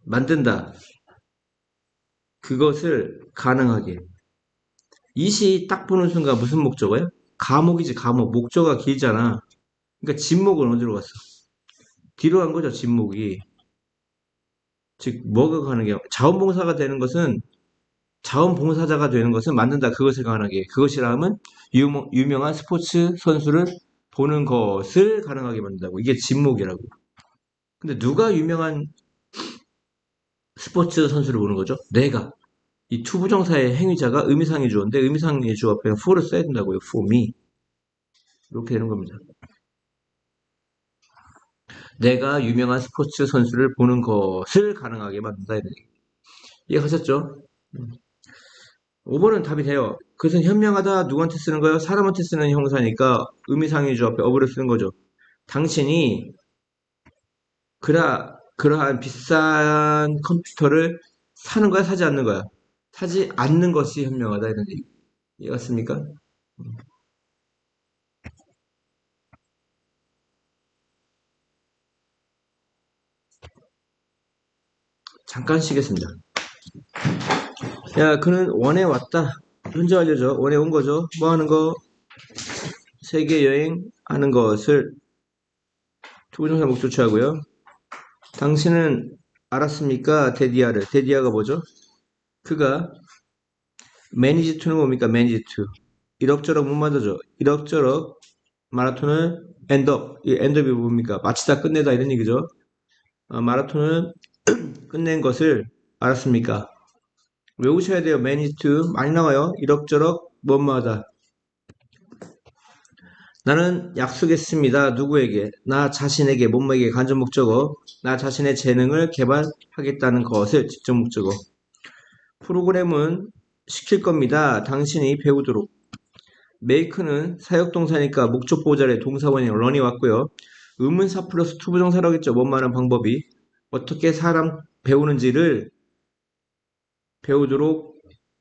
만든다. 그것을 가능하게. 이시 딱 보는 순간 무슨 목적어야? 감옥이지 감옥. 목적어가 길잖아. 그러니까 진목은 어디로 갔어? 뒤로 간 거죠. 진목이. 즉 뭐가 가능해요? 자원봉사가 되는 것은 자원봉사자가 되는 것은 만든다. 그것을 가능하게. 그것이라 하면 유명한 스포츠 선수를 보는 것을 가능하게 만든다고. 이게 진목이라고. 근데 누가 유명한 스포츠 선수를 보는 거죠? 내가. 이 투부정사의 행위자가 의미상의 주어인데 의미상의 주어 앞에는 for를 써야 된다고요. for me. 이렇게 되는 겁니다. 내가 유명한 스포츠 선수를 보는 것을 가능하게 만든다. 이해하셨죠? 5번은 답이 돼요. 그것은 현명하다. 누구한테 쓰는 거예요? 사람한테 쓰는 형사니까 의미상의 주어 앞에 어부를 쓰는 거죠. 당신이 그러한 비싼 컴퓨터를 사는 거야? 사지 않는 거야? 사지 않는 것이 현명하다. 이런 얘기. 이해갔습니까? 잠깐 쉬겠습니다. 야, 그는 원에 왔다. 현재 완료죠. 원에 온 거죠. 뭐 하는 거? 세계 여행 하는 것을 투부정사 목조 취하고요. 당신은 알았습니까? 데디아를. 데디아가 뭐죠? 그가 manage to는 뭡니까? manage to. 이럭저럭 못 만들죠. 이럭저럭 마라톤을 end up. 이 end up이 뭡니까? 마치다 끝내다 이런 얘기죠. 마라톤을 끝낸 것을 알았습니까? 외우셔야 돼요. manage to. 많이 나와요. 이럭저럭 뭐뭐하다. 나는 약속했습니다. 누구에게? 나 자신에게, 뭐뭐에게 간접 목적어. 나 자신의 재능을 개발하겠다는 것을 직접 목적어. 프로그램은 시킬 겁니다. 당신이 배우도록. make는 사역동사니까 목적 보호자의 동사원인 run이 왔고요. 의문사 플러스 투부정사라고 했죠. 뭔 말하는 방법이. 어떻게 사람 배우는지를 배우도록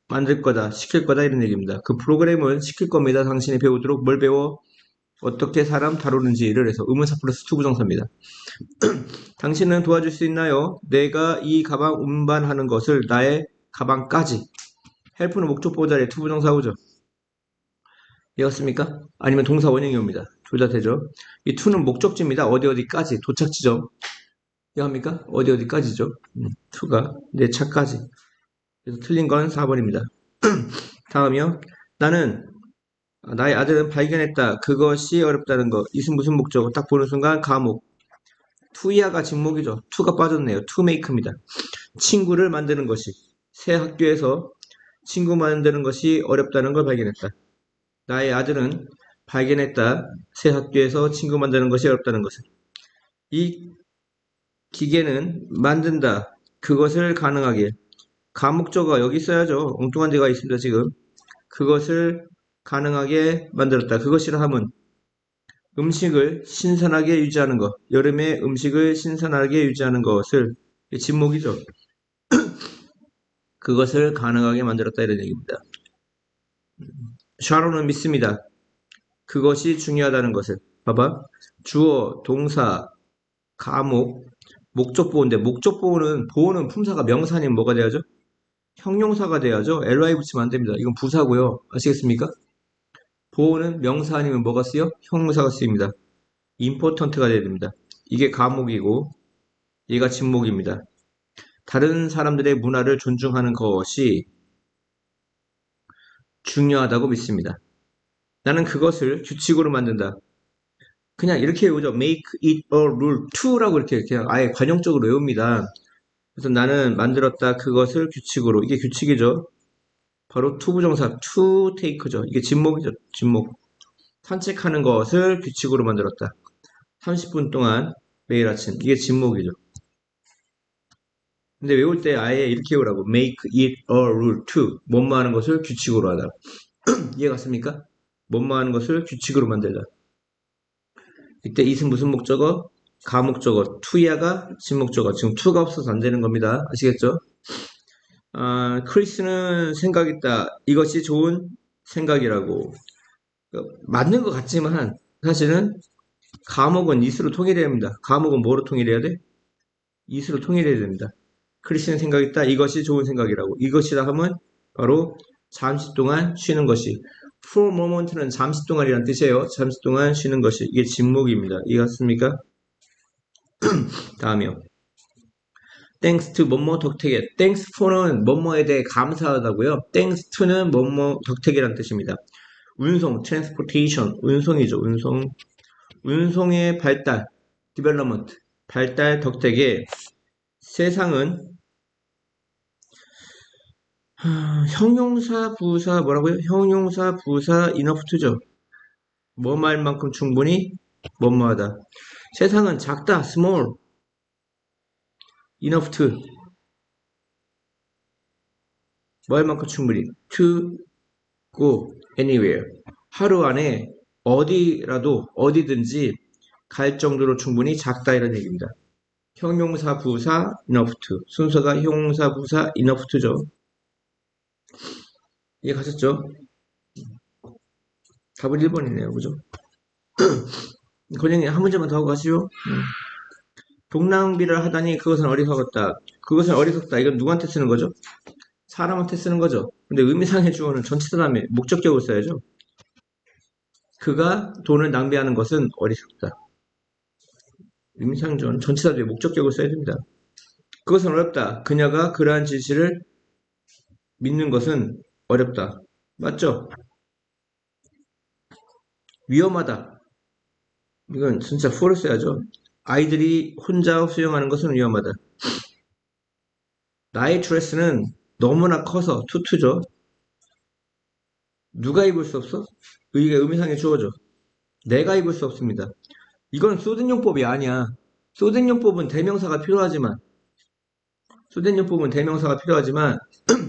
만들 거다, 시킬 거다 이런 얘기입니다. 그 프로그램은 시킬 겁니다. 당신이 배우도록 뭘 배워? 어떻게 사람 다루는지를 해서 의문사 플러스 투부정사입니다. 당신은 도와줄 수 있나요? 내가 이 가방 운반하는 것을 나의 가방까지. 헬프는 목적보 자리에 투부정사 오죠. 이해갔습니까? 아니면 동사 원형이 옵니다. 둘 다 되죠. 이 to는 목적지입니다. 어디 어디까지 도착 지점. 이해합니까? 어디 어디까지죠. to가 내 차까지. 그래서 틀린 건 4번입니다. 다음이요. 나는 나의 아들은 발견했다. 그것이 어렵다는 거. 이은 무슨 목적? 딱 보는 순간 과목. 투이아가 직목이죠. 투가 빠졌네요. to make입니다. 친구를 만드는 것이 새 학교에서 친구 만드는 것이 어렵다는 걸 발견했다. 나의 아들은 발견했다. 새 학교에서 친구 만드는 것이 어렵다는 것을. 이 기계는 만든다. 그것을 가능하게. 가목적어가 여기 있어야죠. 엉뚱한 데가 있습니다. 지금. 그것을 가능하게 만들었다. 그것이라 함은 음식을 신선하게 유지하는 것. 여름에 음식을 신선하게 유지하는 것을 진목이죠. 그것을 가능하게 만들었다 이런 얘기입니다. 샤론은 믿습니다. 그것이 중요하다는 것을. 봐봐. 주어, 동사, 가목, 목적보호인데 목적보호는 보호는 품사가 명사 아니면 뭐가 돼야죠? 형용사가 돼야죠. ly 붙이면 안 됩니다. 이건 부사고요. 아시겠습니까? 보호는 명사 아니면 뭐가 쓰여? 형용사가 쓰입니다. important가 돼야 됩니다. 이게 가목이고 얘가 진목입니다. 다른 사람들의 문화를 존중하는 것이 중요하다고 믿습니다. 나는 그것을 규칙으로 만든다. 그냥 이렇게 외우죠. make it a rule to라고 이렇게 그냥 아예 관용적으로 외웁니다. 그래서 나는 만들었다. 그것을 규칙으로. 이게 규칙이죠. 바로 to 부정사 to take죠. 이게 진목이죠. 진목. 산책하는 것을 규칙으로 만들었다. 30분 동안 매일 아침. 이게 진목이죠. 근데 외울 때 아예 이렇게 외우라고. make it a rule to. 뭐뭐 하는 것을 규칙으로 하다. 이해갔습니까? 뭐뭐 하는 것을 규칙으로 만들다. 이때 it은 무슨 목적어? 가목적어. to야가 진목적어. 지금 to가 없어서 안 되는 겁니다. 아시겠죠? 크리스는 생각 있다. 이것이 좋은 생각이라고. 맞는 것 같지만 사실은 가목은 it으로 통일해야 합니다. 가목은 뭐로 통일해야 돼? it으로 통일해야 됩니다. 크리스는 생각 있다. 이것이 좋은 생각이라고. 이것이라 하면 바로 잠시 동안 쉬는 것이. for moment는 잠시 동안이란 뜻이에요. 잠시 동안 쉬는 것이. 이게 진목입니다. 이해갔습니까? 다음이요. thanks to 뭐뭐 덕택에. thanks for는 뭐뭐에 대해 감사하다고요. thanks to는 뭐뭐 덕택이란 뜻입니다. 운송, transportation, 운송이죠. 운송. 운송의 발달, development, 발달 덕택에 세상은 형용사, 부사 뭐라고요? 형용사, 부사, enough to죠. 뭐 말만큼 충분히 뭐뭐하다. 세상은 작다, small, enough to. 뭐 할만큼 충분히 to go anywhere. 하루 안에 어디라도 어디든지 갈 정도로 충분히 작다 이런 얘기입니다. 형용사, 부사, enough to. 순서가 형용사, 부사, enough to죠. 이해 가셨죠? 답은 1번이네요. 그죠? 권영님 한 문제만 더 하고 가시죠. 동낭비를 하다니 그것은 어리석었다. 그것은 어리석다. 이건 누구한테 쓰는 거죠? 사람한테 쓰는 거죠. 근데 의미상의 주어는 전치사 다음에 목적격을 써야죠. 그가 돈을 낭비하는 것은 어리석다. 의미상의 주어는 전치사 뒤에 목적격을 써야 됩니다. 그것은 어렵다. 그녀가 그러한 진실을 믿는 것은 어렵다. 맞죠? 위험하다. 이건 진짜 for를 써야죠. 아이들이 혼자 수영하는 것은 위험하다. 나의 드레스는 너무나 커서 투투죠. 누가 입을 수 없어? 이게 의미상의 주어죠. 내가 입을 수 없습니다. 이건 소된용법이 아니야. 소된용법은 대명사가 필요하지만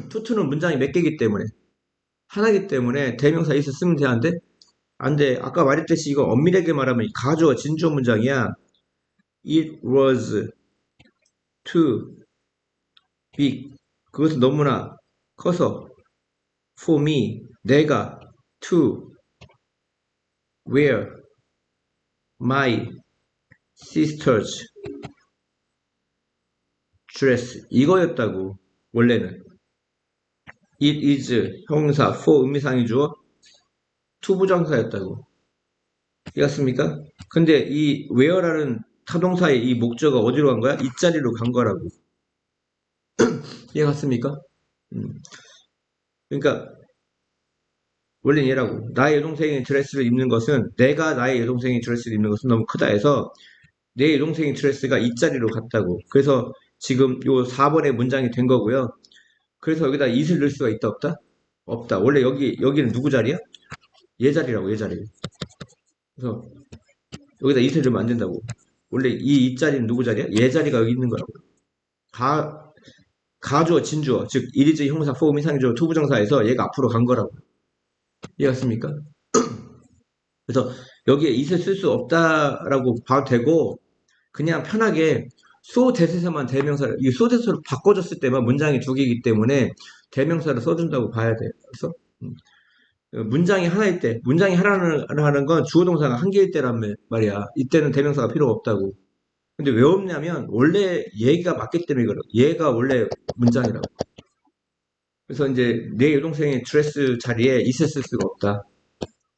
투투는 문장이 몇 개이기 때문에 하나이기 때문에 대명사 있어 쓰면 되는데 안 돼. 아까 말했듯이 이거 엄밀하게 말하면 가주어 진주어 문장이야. It was too big. 그것은 너무나 커서 for me, 내가 to wear my sister's dress. 이거였다고, 원래는. it is 형사, for 의미상의 주어, to 부정사였다고. 이해갔습니까? 근데 이 wear라는 타동사의 이 목적어가 어디로 간 거야? 이 자리로 간 거라고. 이해갔습니까? 그러니까 원래 얘라고. 나의 여동생이 드레스를 입는 것은, 내가 나의 여동생이 드레스를 입는 것은 너무 크다 해서 내 여동생이 드레스가 이 자리로 갔다고. 그래서 지금 요 4번의 문장이 된 거고요. 그래서 여기다 it을 넣을 수가 있다 없다? 없다. 원래 여기는 누구 자리야? 얘 자리라고, 얘 자리. 그래서 여기다 it을 넣으면 안 된다고. 원래 이 자리는 누구 자리야? 얘 자리가 여기 있는 거라고. 가주어, 진주어, 즉 it is 형사, for 의미상주어, 투부정사에서 얘가 앞으로 간 거라고. 이해갔습니까? 그래서 여기에 it을 쓸 수 없다라고 봐도 되고, 그냥 편하게 so that에서만 대명사를, 이 so that으로 바꿔줬을 때만 문장이 두 개이기 때문에 대명사를 써준다고 봐야 돼. 그래서 문장이 하나일 때, 문장이 하나라는 건 주어 동사가 한 개일 때란 말이야. 이때는 대명사가 필요가 없다고. 근데 왜 없냐면 원래 얘가 맞기 때문에 그래. 얘가 원래 문장이라고. 그래서 이제 내 여동생의 드레스 자리에 있을 수가 없다.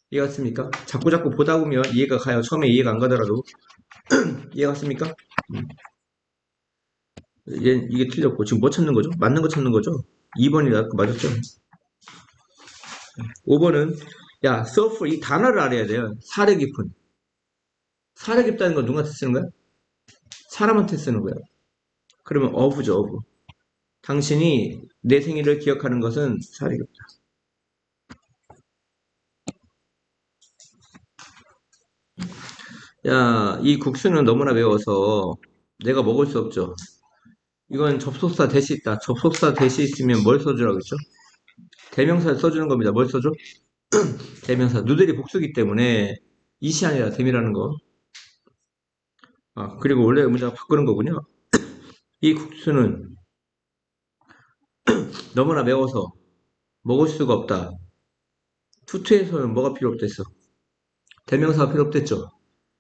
이해갔습니까? 자꾸 보다 보면 이해가 가요. 처음에 이해가 안 가더라도. 이해갔습니까? 이게 틀렸고 지금 뭐 찾는 거죠? 맞는 거 찾는 거죠? 2번이 맞았죠? 5번은 야, surf 이 단어를 알아야 돼요. 사려 깊은. 사려 깊다는 건 누구한테 쓰는 거야? 사람한테 쓰는 거야. 그러면 of죠, of. 당신이 내 생일을 기억하는 것은 사려 깊다. 야, 이 국수는 너무나 매워서 내가 먹을 수 없죠. 이건 접속사 대시 있다. 접속사 대시 있으면 뭘 써주라고 했죠? 대명사를 써주는 겁니다. 뭘 써줘? 대명사. 누들이 복수기 때문에 이시 아니라 됨이라는 거. 아, 그리고 원래 문장 바꾸는 거군요. 이 국수는 너무나 매워서 먹을 수가 없다. 투투에서는 뭐가 필요 없댔어? 대명사가 필요 없댔죠.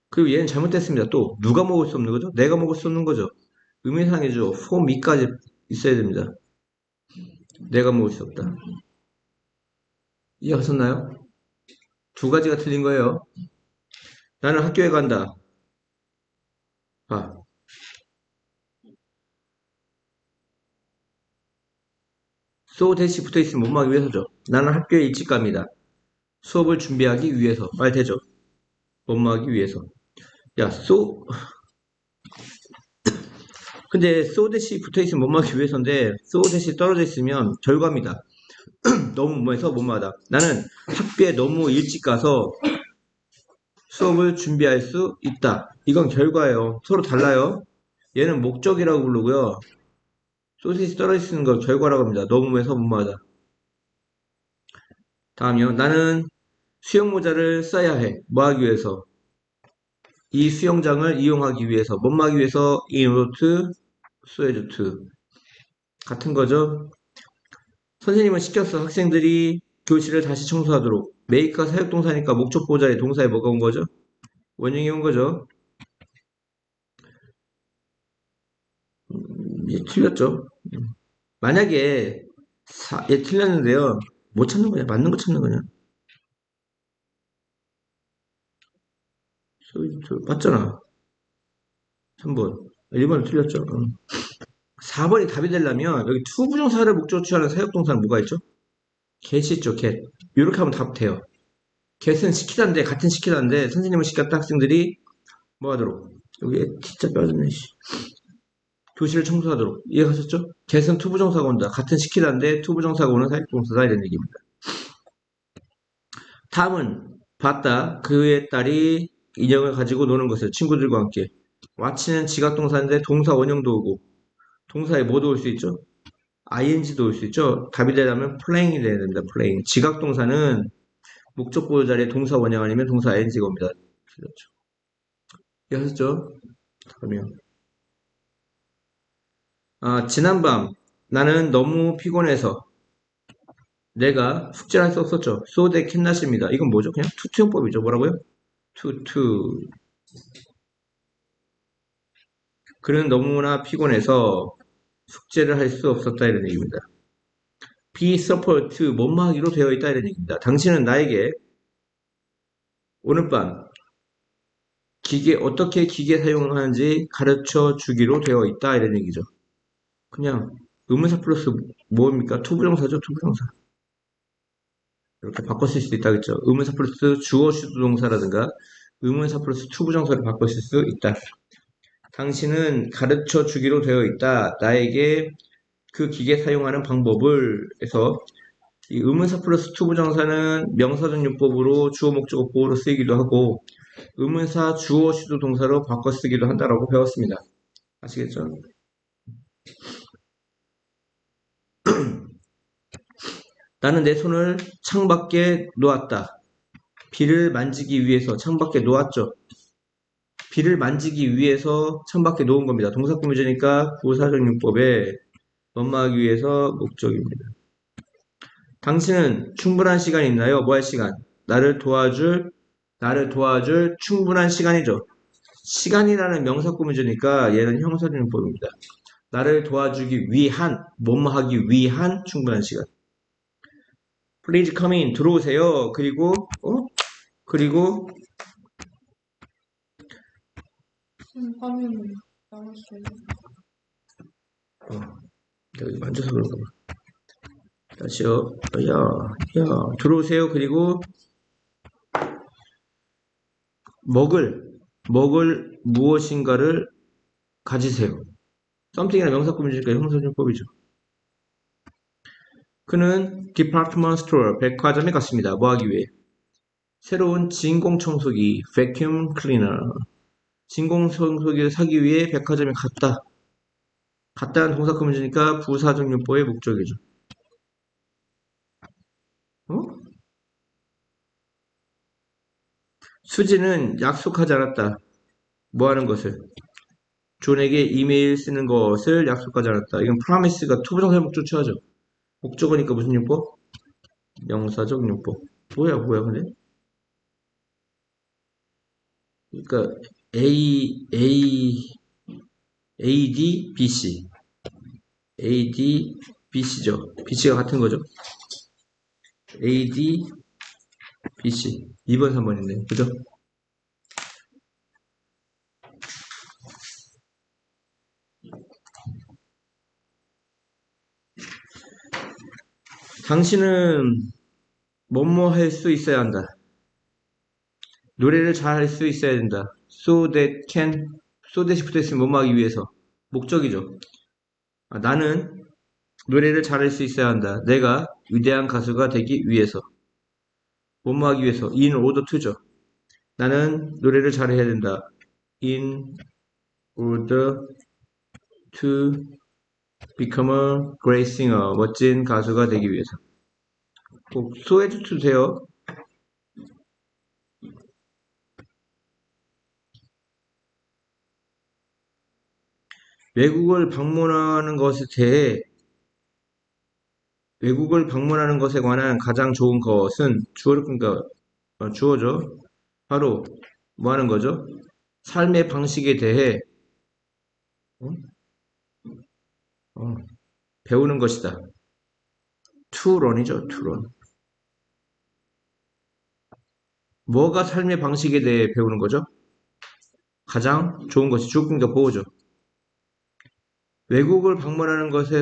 그리고 얘는 잘못됐습니다. 또 누가 먹을 수 없는 거죠? 내가 먹을 수 없는 거죠. 의미상이죠. for me까지 있어야 됩니다. 내가 먹을 수 없다. 이해하셨나요? 두 가지가 틀린 거예요. 나는 학교에 간다. 아, so 대시 붙어있으면 못막기 위해서죠. 나는 학교에 일찍 갑니다. 수업을 준비하기 위해서. 말 되죠? 못막기 위해서. 야, 근데 so 대시 붙어있으면 못막기 위해서인데 so 대시 떨어져 있으면 결과입니다. 너무 뭐해서 못마다. 나는 학교에 너무 일찍 가서 수업을 준비할 수 있다. 이건 결과예요. 서로 달라요. 얘는 목적이라고 부르고요. 소시지 떨어져 있는 걸 결과라고 합니다. 너무 뭐해서 못마다. 다음이요. 나는 수영 모자를 써야 해. 뭐 하기 위해서? 이 수영장을 이용하기 위해서. 뭐 하기 위해서? in order to, so as to. 같은 거죠. 선생님은 시켰어. 학생들이 교실을 다시 청소하도록. make가 사역동사니까 목적 보호자의 동사에 뭐가 온 거죠? 원형이 온 거죠. 얘 틀렸죠. 만약에 얘 틀렸는데요. 뭐 찾는 거냐? 맞는 거 찾는 거냐? 맞잖아. 3번. 1번은 틀렸죠. 4번이 답이 되려면 여기 투부정사를 목적으로 취하는 사역동사는 뭐가 있죠? get이 있죠. get. 이렇게 하면 답 돼요. get은 시키다인데 같은 시키다인데 선생님을 시켰다 학생들이 뭐 하도록. 여기 진짜 빠졌네. 교실을 청소하도록. 이해하셨죠? get은 투부정사가 온다. 같은 시키다인데 투부정사가 오는 사역동사다 이런 얘기입니다. 다음은 봤다. 그의 딸이 인형을 가지고 노는 것을 친구들과 함께. watch는 지각동사인데 동사 원형도 오고 동사에 뭐도 올 수 있죠? ing도 올 수 있죠? 답이 되려면 playing이 돼야 됩니다. playing. 지각동사는 목적 보호 자리에 동사 원형 아니면 동사 ing가 옵니다. 그렇죠. 이해하셨죠? 그러면 지난밤 나는 너무 피곤해서 내가 숙제를 할 수 없었죠. So they cannot입니다. 이건 뭐죠? 그냥 투투용법이죠. 뭐라고요? 투투. 그는 너무나 피곤해서 숙제를 할 수 없었다 이런 얘기입니다. be support 뭐뭐하기로 되어 있다 이런 얘기입니다. 당신은 나에게 오늘 밤 어떻게 기계 사용하는지 가르쳐 주기로 되어 있다 이런 얘기죠. 그냥 의문사 플러스 뭐입니까? 투부정사죠, 투부정사. 이렇게 바꿔 쓸 수도 있다겠죠. 의문사 플러스 주어 주도 동사라든가 의문사 플러스 투부정사를 바꿔 쓸 수 있다. 당신은 가르쳐 주기로 되어 있다. 나에게 그 기계 사용하는 방법을 해서 이 의문사 플러스 투부정사는 명사적 용법으로 주어 목적어 보호로 쓰이기도 하고 의문사 주어 주도 동사로 바꿔 쓰기도 한다라고 배웠습니다. 아시겠죠? 나는 내 손을 창밖에 놓았다. 비를 만지기 위해서 창밖에 놓았죠. 비를 만지기 위해서 창밖에 놓은 겁니다. 동사구문제니까 부사적 용법에 뭐뭐하기 위해서 목적입니다. 당신은 충분한 시간이 있나요? 뭐 할 시간? 나를 도와줄 충분한 시간이죠. 시간이라는 명사구문제니까 얘는 형사적 용법입니다. 나를 도와주기 위한, 뭐뭐하기 위한 충분한 시간. Please come in. 들어오세요. 그리고 화면 나왔어요. 여기 만져서 그런가 봐. 다시요. 들어오세요. 그리고 먹을 무엇인가를 가지세요. something이나 명사구문이니까 형사적용법이죠. 그는 department store, 백화점에 갔습니다. 뭐 하기 위해? 새로운 진공청소기, vacuum cleaner. 진공청소기를 사기 위해 백화점에 갔다. 갔다는 동사구문이니까 부사적용법의 목적이죠. 수지는 약속하지 않았다. 뭐 하는 것을? 존에게 이메일 쓰는 것을 약속하지 않았다. 이건 promise가 투부정사 목적 취하죠. 목적어니까 무슨 용법? 명사적 용법. 뭐야, 근데? 그러니까 A, B, C. A, D, B, C죠. B, C가 같은 거죠. A, D, B, C. 2번, 3번인데. 그죠? 당신은 뭐뭐 할 수 있어야 한다. 노래를 잘 할 수 있어야 된다. So that이 붙어 있으면 뭐뭐 하기 위해서. 목적이죠. 나는 노래를 잘할 수 있어야 한다. 내가 위대한 가수가 되기 위해서. 뭐뭐 하기 위해서. in order to죠. 나는 노래를 잘해야 된다. in order to become a great singer. 멋진 가수가 되기 위해서. 꼭 소해줘 주세요. 외국을 방문하는 것에 대해 외국을 방문하는 것에 관한 가장 좋은 것은 그러니까 주어죠. 바로 뭐 하는 거죠? 삶의 방식에 대해 어? 어, 배우는 것이다. to learn이죠. to learn. 뭐가 삶의 방식에 대해 배우는 거죠? 가장 좋은 것이 주어니까 보호죠. 외국을 방문하는 것에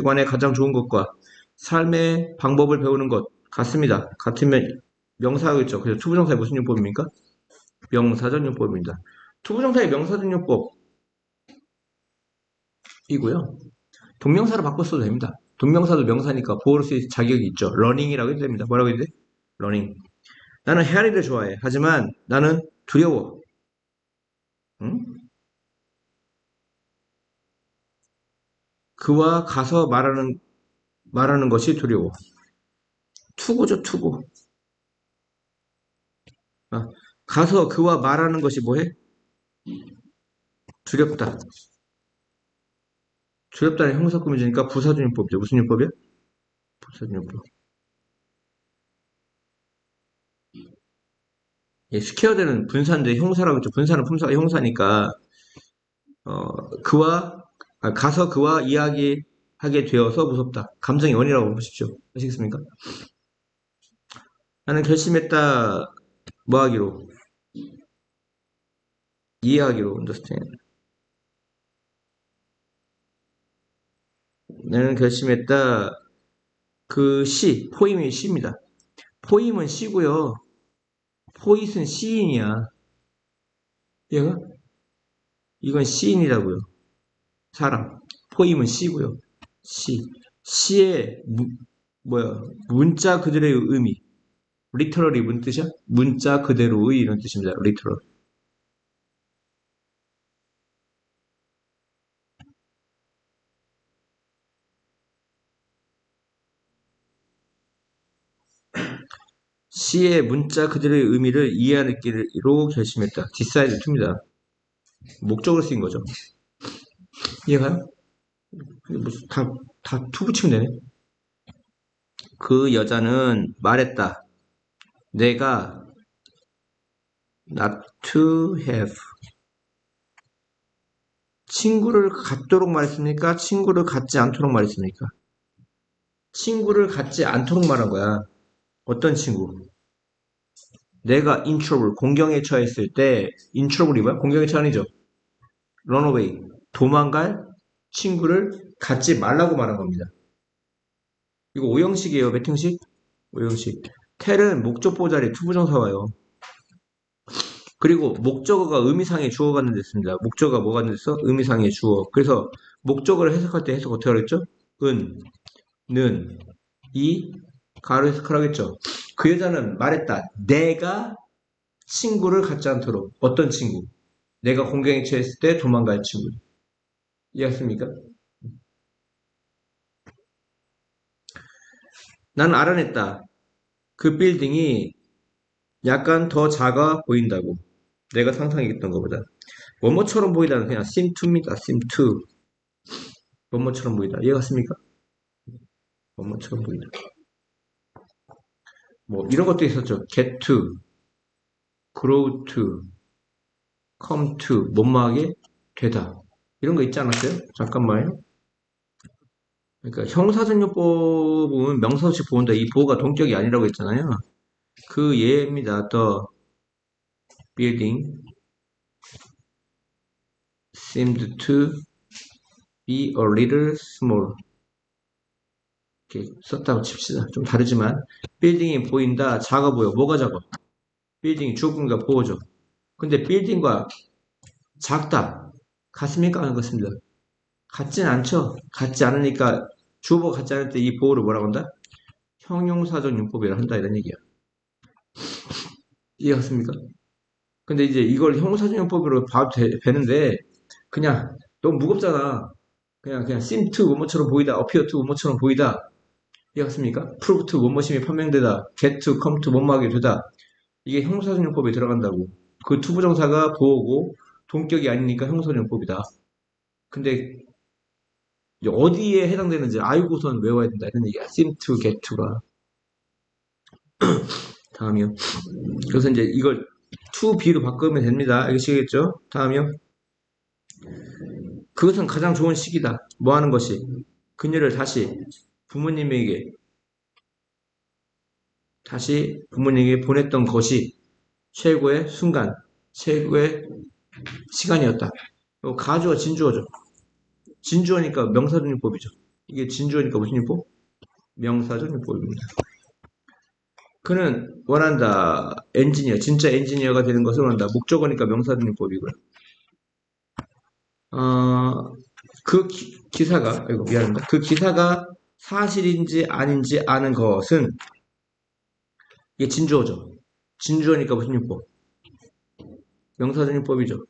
관해 가장 좋은 것과 삶의 방법을 배우는 것 같습니다. 같으면 명사겠죠. 그래서 투부정사의 무슨 용법입니까? 명사적 용법입니다. 투부정사의 명사적 용법이고요. 동명사로 바꿔 써도 됩니다. 동명사도 명사니까 보호를 쓸 자격이 있죠. 러닝이라고 해도 됩니다. 뭐라고 해야 돼? 러닝. 나는 헤아리를 좋아해. 하지만 나는 두려워. 응? 그와 가서 말하는 것이 두려워. 투고죠, 투고. 가서 그와 말하는 것이 뭐해? 두렵다. 두렵다는 형사구문이니까 부사준용법이죠. 무슨 용법이야? 부사준용법. 예, 스퀘어드는 분사인데 형사라고 했죠. 분사는 품사가 형사니까 가서 그와 이야기하게 되어서 무섭다. 감정의 원이라고 보십시오. 아시겠습니까? 나는 결심했다. 뭐 하기로? 이해하기로. understand. 나는 결심했다. 포임이 시입니다. 포임은 시고요. 포잇은 시인이야. 얘가? 이건 시인이라고요. 사람. 포임은 시고요. 시. 시의 문자 그대로의 의미. 리터럴이 무슨 뜻이야? 문자 그대로의 이런 뜻입니다. 리터럴. 시의 문자 그대로의 의미를 이해하기로 결심했다. decide to입니다. 목적으로 쓰인 거죠. 이해가요? 무슨 다 to 붙이면 되네. 그 여자는 말했다. 내가 not to have 친구를 갖도록 말했습니까? 친구를 갖지 않도록 말했습니까? 친구를 갖지 않도록 말한 거야. 어떤 친구? 내가 in trouble, 공경에 처했을 때 in trouble이 뭐야? 공경에 처한이죠. runaway, 도망갈 친구를 갖지 말라고 말한 겁니다. 이거 오형식이에요. 몇 형식? 오형식. 텔은 목적보 자리에 투부정사 와요. 그리고 목적어가 의미상의 주어가 갖는 됐습니다. 목적어가 뭐가 갖는 됐어? 의미상의 주어. 그래서 목적어를 해석할 때 해석 어떻게 하겠죠? 은, 는, 이, 가로 해석하라겠죠. 그 여자는 말했다. 내가 친구를 갖지 않도록. 어떤 친구? 내가 공경에 처했을 때 도망갈 친구. 이해했습니까? 난 알아냈다. 그 빌딩이 약간 더 작아 보인다고. 내가 상상했던 것보다. 뭐뭐처럼 보이다는 그냥 seem to입니다. seem to. 뭐뭐처럼 보이다. 이해갔습니까? 뭐뭐처럼 보이다. 뭐 이런 것도 있었죠. get to, grow to, come to, 뭐뭐하게 되다. 이런 거 있지 않았어요? 잠깐만요. 그러니까 형사전용법은 명사 없이 보온다. 이 보호가 동격이 아니라고 했잖아요. 그 예입니다. The building seemed to be a little small. 이렇게 썼다고 칩시다. 좀 다르지만 빌딩이 보인다. 작아 보여. 뭐가 작아? 빌딩이 주어가 보호죠. 근데 빌딩과 작다. 같습니까? 안 같습니다. 같진 않죠. 같지 않으니까 주어가 같지 않을 때 이 보호를 뭐라고 한다? 형용사적 용법이라 한다 이런 얘기야. 이해갔습니까? 근데 이제 이걸 형용사적 용법으로 봐도 되는데 그냥 너무 무겁잖아. 그냥 seem to 뭐뭐처럼 보이다, appear to 뭐뭐처럼 보이다. 이해갔습니까? prove to 뭐뭐심이 판명되다, get to, come to 뭐뭐하게 되다. 이게 형용사적용법에 들어간다고. 그 투부정사가 보호고 동격이 아니니까 형용사적용법이다. 근데 어디에 해당되는지 알고선 외워야 된다. 이런 얘기야. seem to, get to가. 다음이요. 그래서 이제 이걸 to be로 바꾸면 됩니다. 알겠시겠죠? 다음이요. 그것은 가장 좋은 시기다. 뭐 하는 것이? 그녀를 부모님에게 다시 부모님에게 보냈던 것이 최고의 순간, 최고의 시간이었다. 가주어 진주어죠. 진주어니까 명사전용법이죠. 이게 진주어니까 무슨 용법? 명사전용법입니다. 그는 원한다. 엔지니어, 진짜 엔지니어가 되는 것을 원한다. 목적어니까 명사전용법이고요. 그 기사가, 아이고, 미안합니다. 그 기사가 사실인지 아닌지 아는 것은 이게 진주어죠. 진주어니까 무슨 용법? 명사전용법이죠.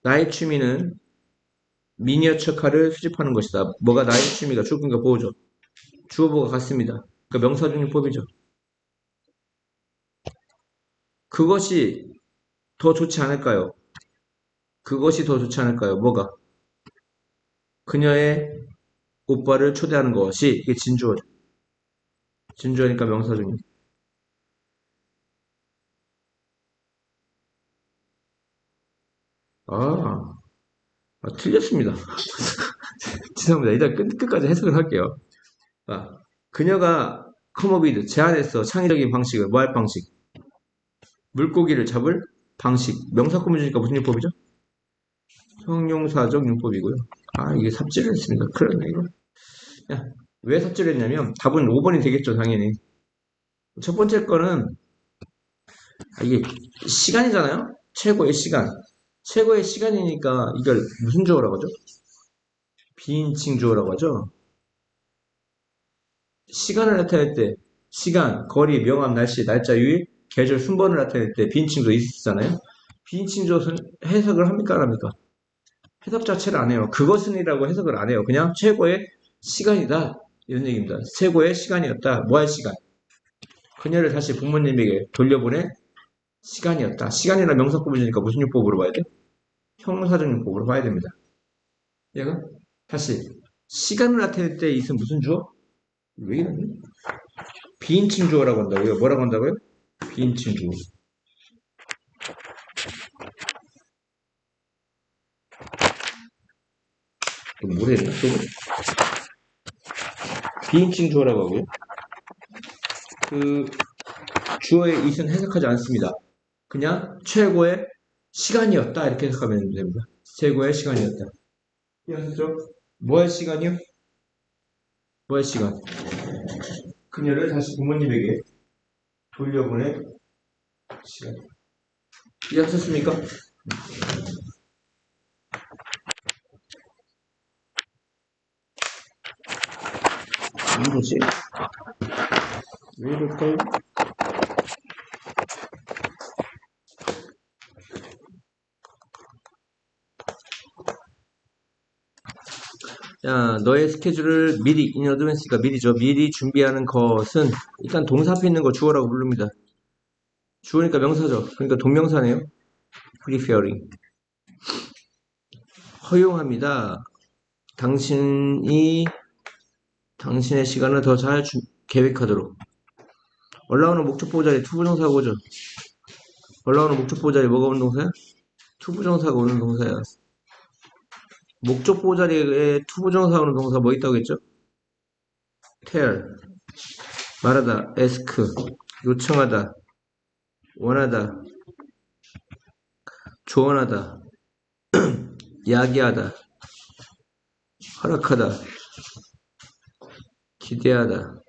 나의 취미는 미니어처 칼을 수집하는 것이다. 뭐가 나의 취미가 주어가 보호죠. 주어보가 같습니다. 그러니까 명사전용법이죠. 그것이 더 좋지 않을까요? 그것이 더 좋지 않을까요? 뭐가? 그녀의 오빠를 초대하는 것이 이게 진주어. 진주어니까 명사죠. 아, 틀렸습니다. 죄송합니다. 일단 끝까지 해석을 할게요. 아, 그녀가 커머비드 제안했어. 창의적인 방식을 뭐 할 방식? 물고기를 잡을 방식. 명사 꾸며주니까 무슨 율법이죠? 형용사적 율법이고요. 아, 이게 삽질을 했습니다. 큰일 났네, 이거. 야, 왜 삽질을 했냐면 답은 5번이 되겠죠, 당연히. 첫 번째 거는 이게 시간이잖아요? 최고의 시간. 최고의 시간이니까 이걸 무슨 주어라고 하죠? 비인칭 주어라고 하죠? 시간을 나타낼 때 시간, 거리, 명암, 날씨, 날짜, 요일, 계절, 순번을 나타낼 때 비인칭도 있잖아요. 비인칭 주어는 해석을 합니까 안 합니까? 해석 자체를 안 해요. 그것은이라고 해석을 안 해요. 그냥 최고의 시간이다 이런 얘기입니다. 최고의 시간이었다. 뭐 할 시간? 그녀를 다시 부모님에게 돌려보낼 시간이었다. 시간이라 명사 구분이니까 무슨 율법으로 봐야 돼? 형사적 율법으로 봐야 됩니다. 얘가 다시 시간을 나타낼 때 있으면 무슨 주어? 왜 이러니? 비인칭 주어라고 한다고요? 뭐라고 한다고요? 비인칭 주어. 그럼 뭐래? 또 비인칭 주어라고 하고요. 그 주어의 이은 해석하지 않습니다. 그냥 최고의 시간이었다 이렇게 해석하면 됩니다. 최고의 시간이었다. 이해하셨죠? 뭐할 시간이요? 뭐할 시간? 그녀를 다시 부모님에게 돌려보낼 시간. 이해하셨습니까? 이거지? 왜 이럴까요? 자, 너의 스케줄을 미리, in advance가 미리죠. 미리 준비하는 것은 일단 동사 앞에 있는 거 주어라고 부릅니다. 주어니까 명사죠. 그러니까 동명사네요. preferring. 허용합니다. 당신이 당신의 시간을 더 잘 계획하도록. 올라오는 목적보 자리 투부정사가 오죠. 올라오는 목적보 자리 뭐가 오는 동사야? 투부정사가 오는 동사야. 목적보 자리에 투부정사 오는 동사 뭐 있다고 했죠? tell, 말하다, ask, 요청하다, 원하다, 조언하다, 야기하다, 허락하다, 기대하다,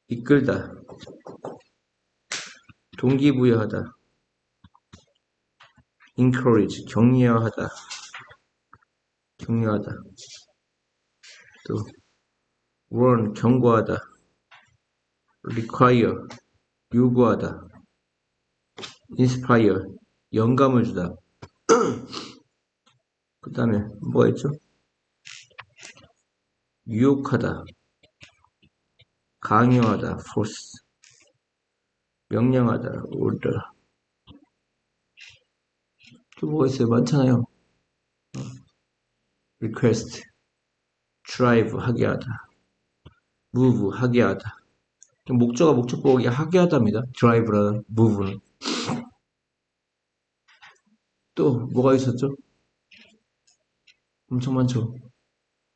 이끌다, 동기부여하다, encourage, 격려하다, 격려하다, 또 warn, 경고하다, require, 요구하다, inspire, 영감을 주다. 그 다음에 뭐가 있죠? 유혹하다, 강요하다, force, 명령하다, order. 또 뭐가 있어요? 많잖아요. request, drive, 하게 하다, move, 하게 하다. 목적어, 목적보기 하게 하다입니다. drive라는 move는. 또 뭐가 있었죠? 엄청 많죠?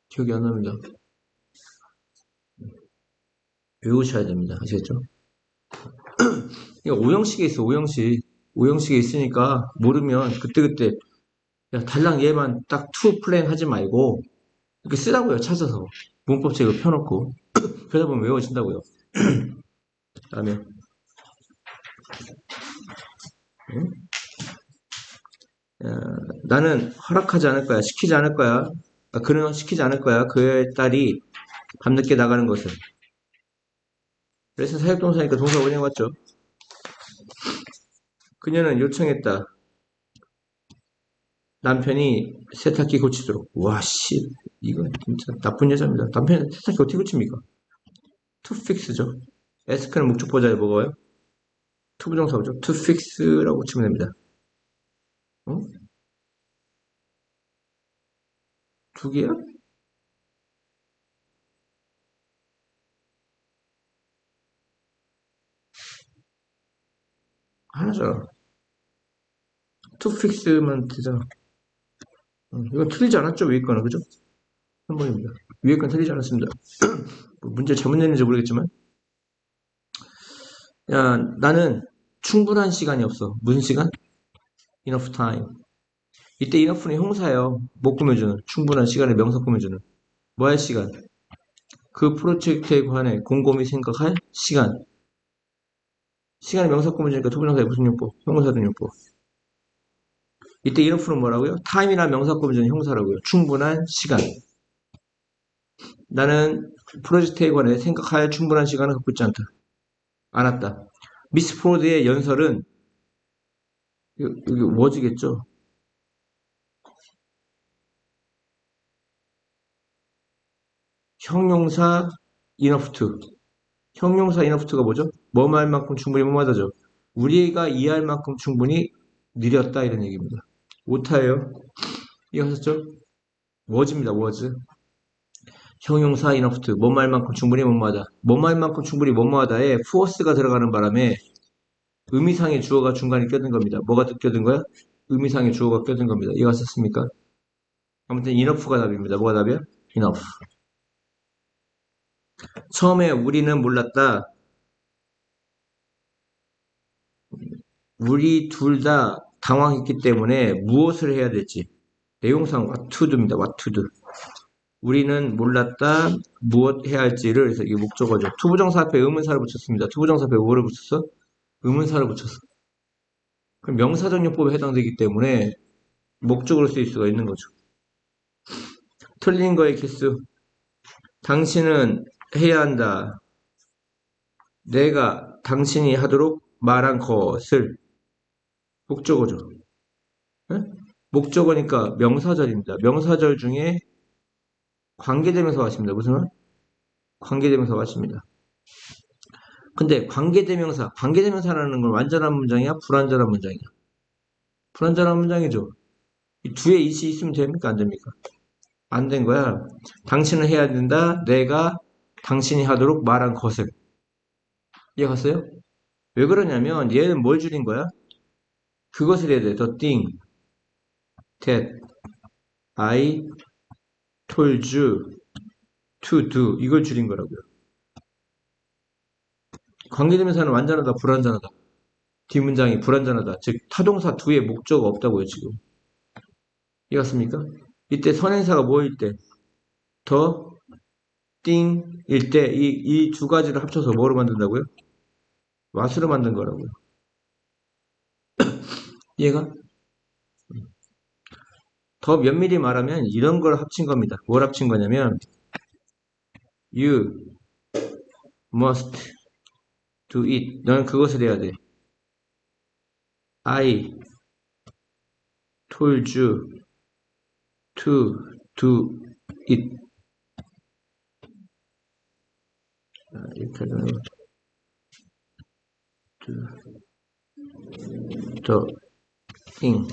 기억이 안 납니다. 외우셔야 됩니다. 아시겠죠? 이거 오형식에 있어, 오형식. 오형식에 있으니까 모르면 그때그때 야, 달랑 얘만 딱 투 플랜 하지 말고 이렇게 쓰라고요. 찾아서. 문법책을 펴놓고. 그러다 보면 외워진다고요. 다음에 응? 나는 허락하지 않을 거야. 시키지 않을 거야. 그는 시키지 않을 거야. 그의 딸이 밤늦게 나가는 것을. 그래서 사역동사니까 동사 원형 맞죠? 그녀는 요청했다. 남편이 세탁기 고치도록. 와, 씨. 이건 진짜 나쁜 여자입니다. 남편이 세탁기 어떻게 고칩니까? to fix죠. ask는 목적보자에 뭐가요? 투부정사죠. to fix라고 치면 됩니다. 어? 두 개야? 하나잖아. to fix만 되잖아. 이건 틀리지 않았죠? 위에 거는, 그죠? 3번입니다. 위에 건 틀리지 않았습니다. 뭐 문제 잘못 냈는지 모르겠지만. 야, 나는 충분한 시간이 없어. 무슨 시간? enough time. 이때 enough는 형사예요. 못 꾸며주는. 충분한 시간을 명사 꾸며주는. 뭐 할 시간? 그 프로젝트에 관해 곰곰이 생각할 시간. 시간을 명사 꾸며주니까 투부정사의 무슨 용법? 형용사된 용법. 이때 enough는 뭐라고요? time이나 명사 꾸며주는 형사라고요. 충분한 시간. 나는 프로젝트에 관해 생각할 충분한 시간을 갖고 있지 않다. 않았다. 미스 포드의 연설은 여기 워즈겠죠? 형용사 enough to. 형용사 enough to가 뭐죠? 뭐뭐 할 만큼 충분히 뭐뭐하다죠. 우리가 이해할 만큼 충분히 느렸다 이런 얘기입니다. 오타예요. 이해하셨죠? was입니다. was. 형용사 enough to. 뭐뭐 할 만큼 충분히 뭐뭐하다. 뭐뭐 할 만큼 충분히 뭐뭐하다에 force가 들어가는 바람에 의미상의 주어가 중간에 껴든 겁니다. 뭐가 껴든 거야? 의미상의 주어가 껴든 겁니다. 이해하셨습니까? 아무튼 enough가 답입니다. 뭐가 답이야? enough. 처음에 우리는 몰랐다. 우리 둘 다 당황했기 때문에 무엇을 해야 될지. 내용상 what to do입니다. what to do. 우리는 몰랐다. 무엇 해야 할지를 해서 이게 목적어죠. 투부정사 앞에 의문사를 붙였습니다. 투부정사 앞에 뭐를 붙였어? 의문사를 붙였어. 그럼 명사적 용법에 해당되기 때문에 목적으로 쓰일 수가 있는 거죠. 틀린 거의 개수. 당신은 해야 한다. 내가 당신이 하도록 말한 것을 목적어죠. 네? 목적어니까 명사절입니다. 명사절 중에 관계대명사 왔습니다. 무슨 말? 관계대명사 왔습니다. 근데 관계대명사라는 건 완전한 문장이야? 불완전한 문장이야? 불완전한 문장이죠. 이 뒤에 이시 있으면 됩니까? 안 됩니까? 안 된 거야. 당신은 해야 된다. 내가 당신이 하도록 말한 것을. 이해갔어요? 왜 그러냐면 얘는 뭘 줄인 거야? 그것을 해야 돼. The thing that I told you to do. 이걸 줄인 거라고요. 관계대명사는 완전하다, 불완전하다. 뒷문장이 불완전하다. 즉 타동사 두에 목적어가 없다고요. 지금. 이해갔습니까? 이때 선행사가 뭐일 때? 더 띵일 때 이 두 가지를 합쳐서 뭐로 만든다고요? 와수로 만든 거라고요. 이해가? 더 면밀히 말하면 이런 걸 합친 겁니다. 뭘 합친 거냐면 You must do it. 너는 그것을 해야 돼. I told you to do it. 이렇게 하면 the thing.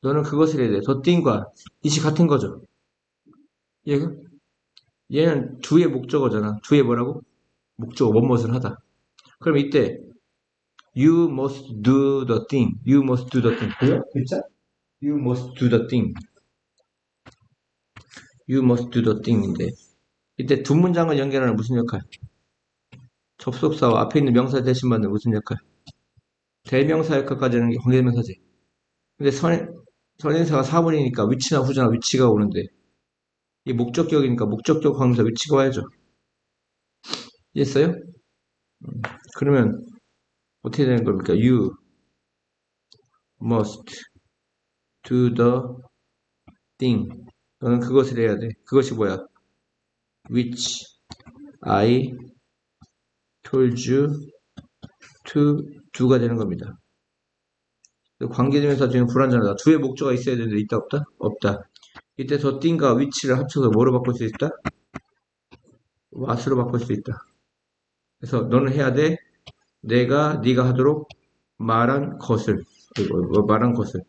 너는 그것을 해야 돼. the thing과 이시 같은 거죠. 얘가? 얘는 do의 목적어잖아. do의 뭐라고? 목적어, 뭐뭇을 하다. 그럼 이때 You must do the thing. You must do the thing. 그죠? 글자? You must do the thing. You must do the thing인데 이때 두 문장을 연결하는 무슨 역할? 접속사와 앞에 있는 명사 대신 받는 무슨 역할? 대명사 역할까지 하는 게 관계대명사지. 근데 선행사가 4번이니까 위치나 후잖아. 위치가 오는데 이 목적격이니까 목적격 관계사 위치가 와야죠. 이해했어요? 그러면 어떻게 되는 겁니까? You must do the thing. 너는 그것을 해야 돼. 그것이 뭐야? Which I told you to do가 되는 겁니다. 관계대명사 중에 불완전하다. 두의 목적어가 있어야 되는데 있다 없다? 없다. 이때 더 thing과 which를 합쳐서 뭐로 바꿀 수 있다? what으로 바꿀 수 있다. 그래서 너는 해야 돼. 네가 하도록 말한 것을. 말한 것을.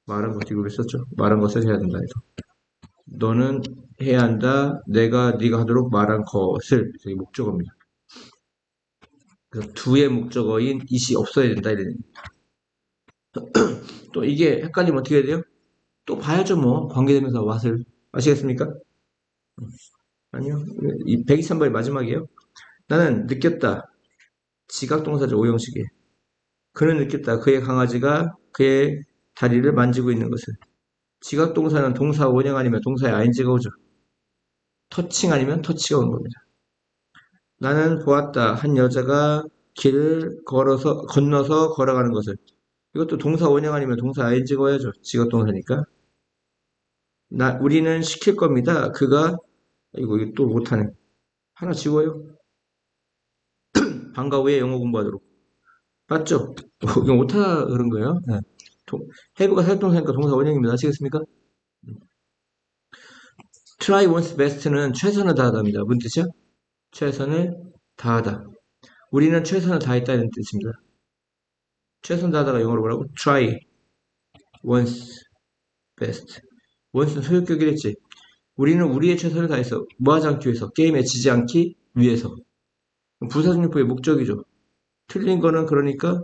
말한 것, 이거 왜 썼죠? 말한 것을 해야 된다 해서. 너는 해야 한다. 네가 하도록 말한 것을. 이게 목적어입니다. 그래서 두의 목적어인 it이 없어야 된다. 이런. 또 이게 헷갈리면 어떻게 해야 돼요? 또 봐야죠, 뭐. 관계되면서 what을. 아시겠습니까? 아니요. 이 123번이 마지막이에요. 나는 느꼈다. 지각동사죠, 오형식에. 그는 느꼈다. 그의 강아지가 그의 다리를 만지고 있는 것을. 지각동사는 동사 원형 아니면 동사의 ing가 오죠. 터칭 아니면 터치가 오는 겁니다. 나는 보았다. 한 여자가 길을 건너서 걸어가는 것을. 이것도 동사 원형 아니면 동사 ing가 와야죠. 지각동사니까. 우리는 시킬 겁니다. 이거 또 못하네. 하나 지워요. 방과 후에 영어 공부하도록. 맞죠? 이거 못하다 그런 거예요. 네. have가 사용동사니까 동사 원형입니다. 아시겠습니까? try one's best는 최선을 다하다입니다. 무슨 뜻이야? 최선을 다하다. 우리는 최선을 다했다는 뜻입니다. 최선 다하다가 영어로 뭐라고? try one's best. once는 소유격이랬지. 우리는 우리의 최선을 다했어. 뭐 하지 않기 위해서? 게임에 지지 않기 위해서. 부사중립부의 목적이죠. 틀린 거는 그러니까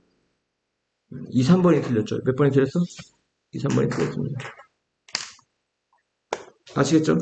2, 3번이 틀렸죠. 몇 번이 틀렸어? 2, 3번이 틀렸습니다. 아시겠죠?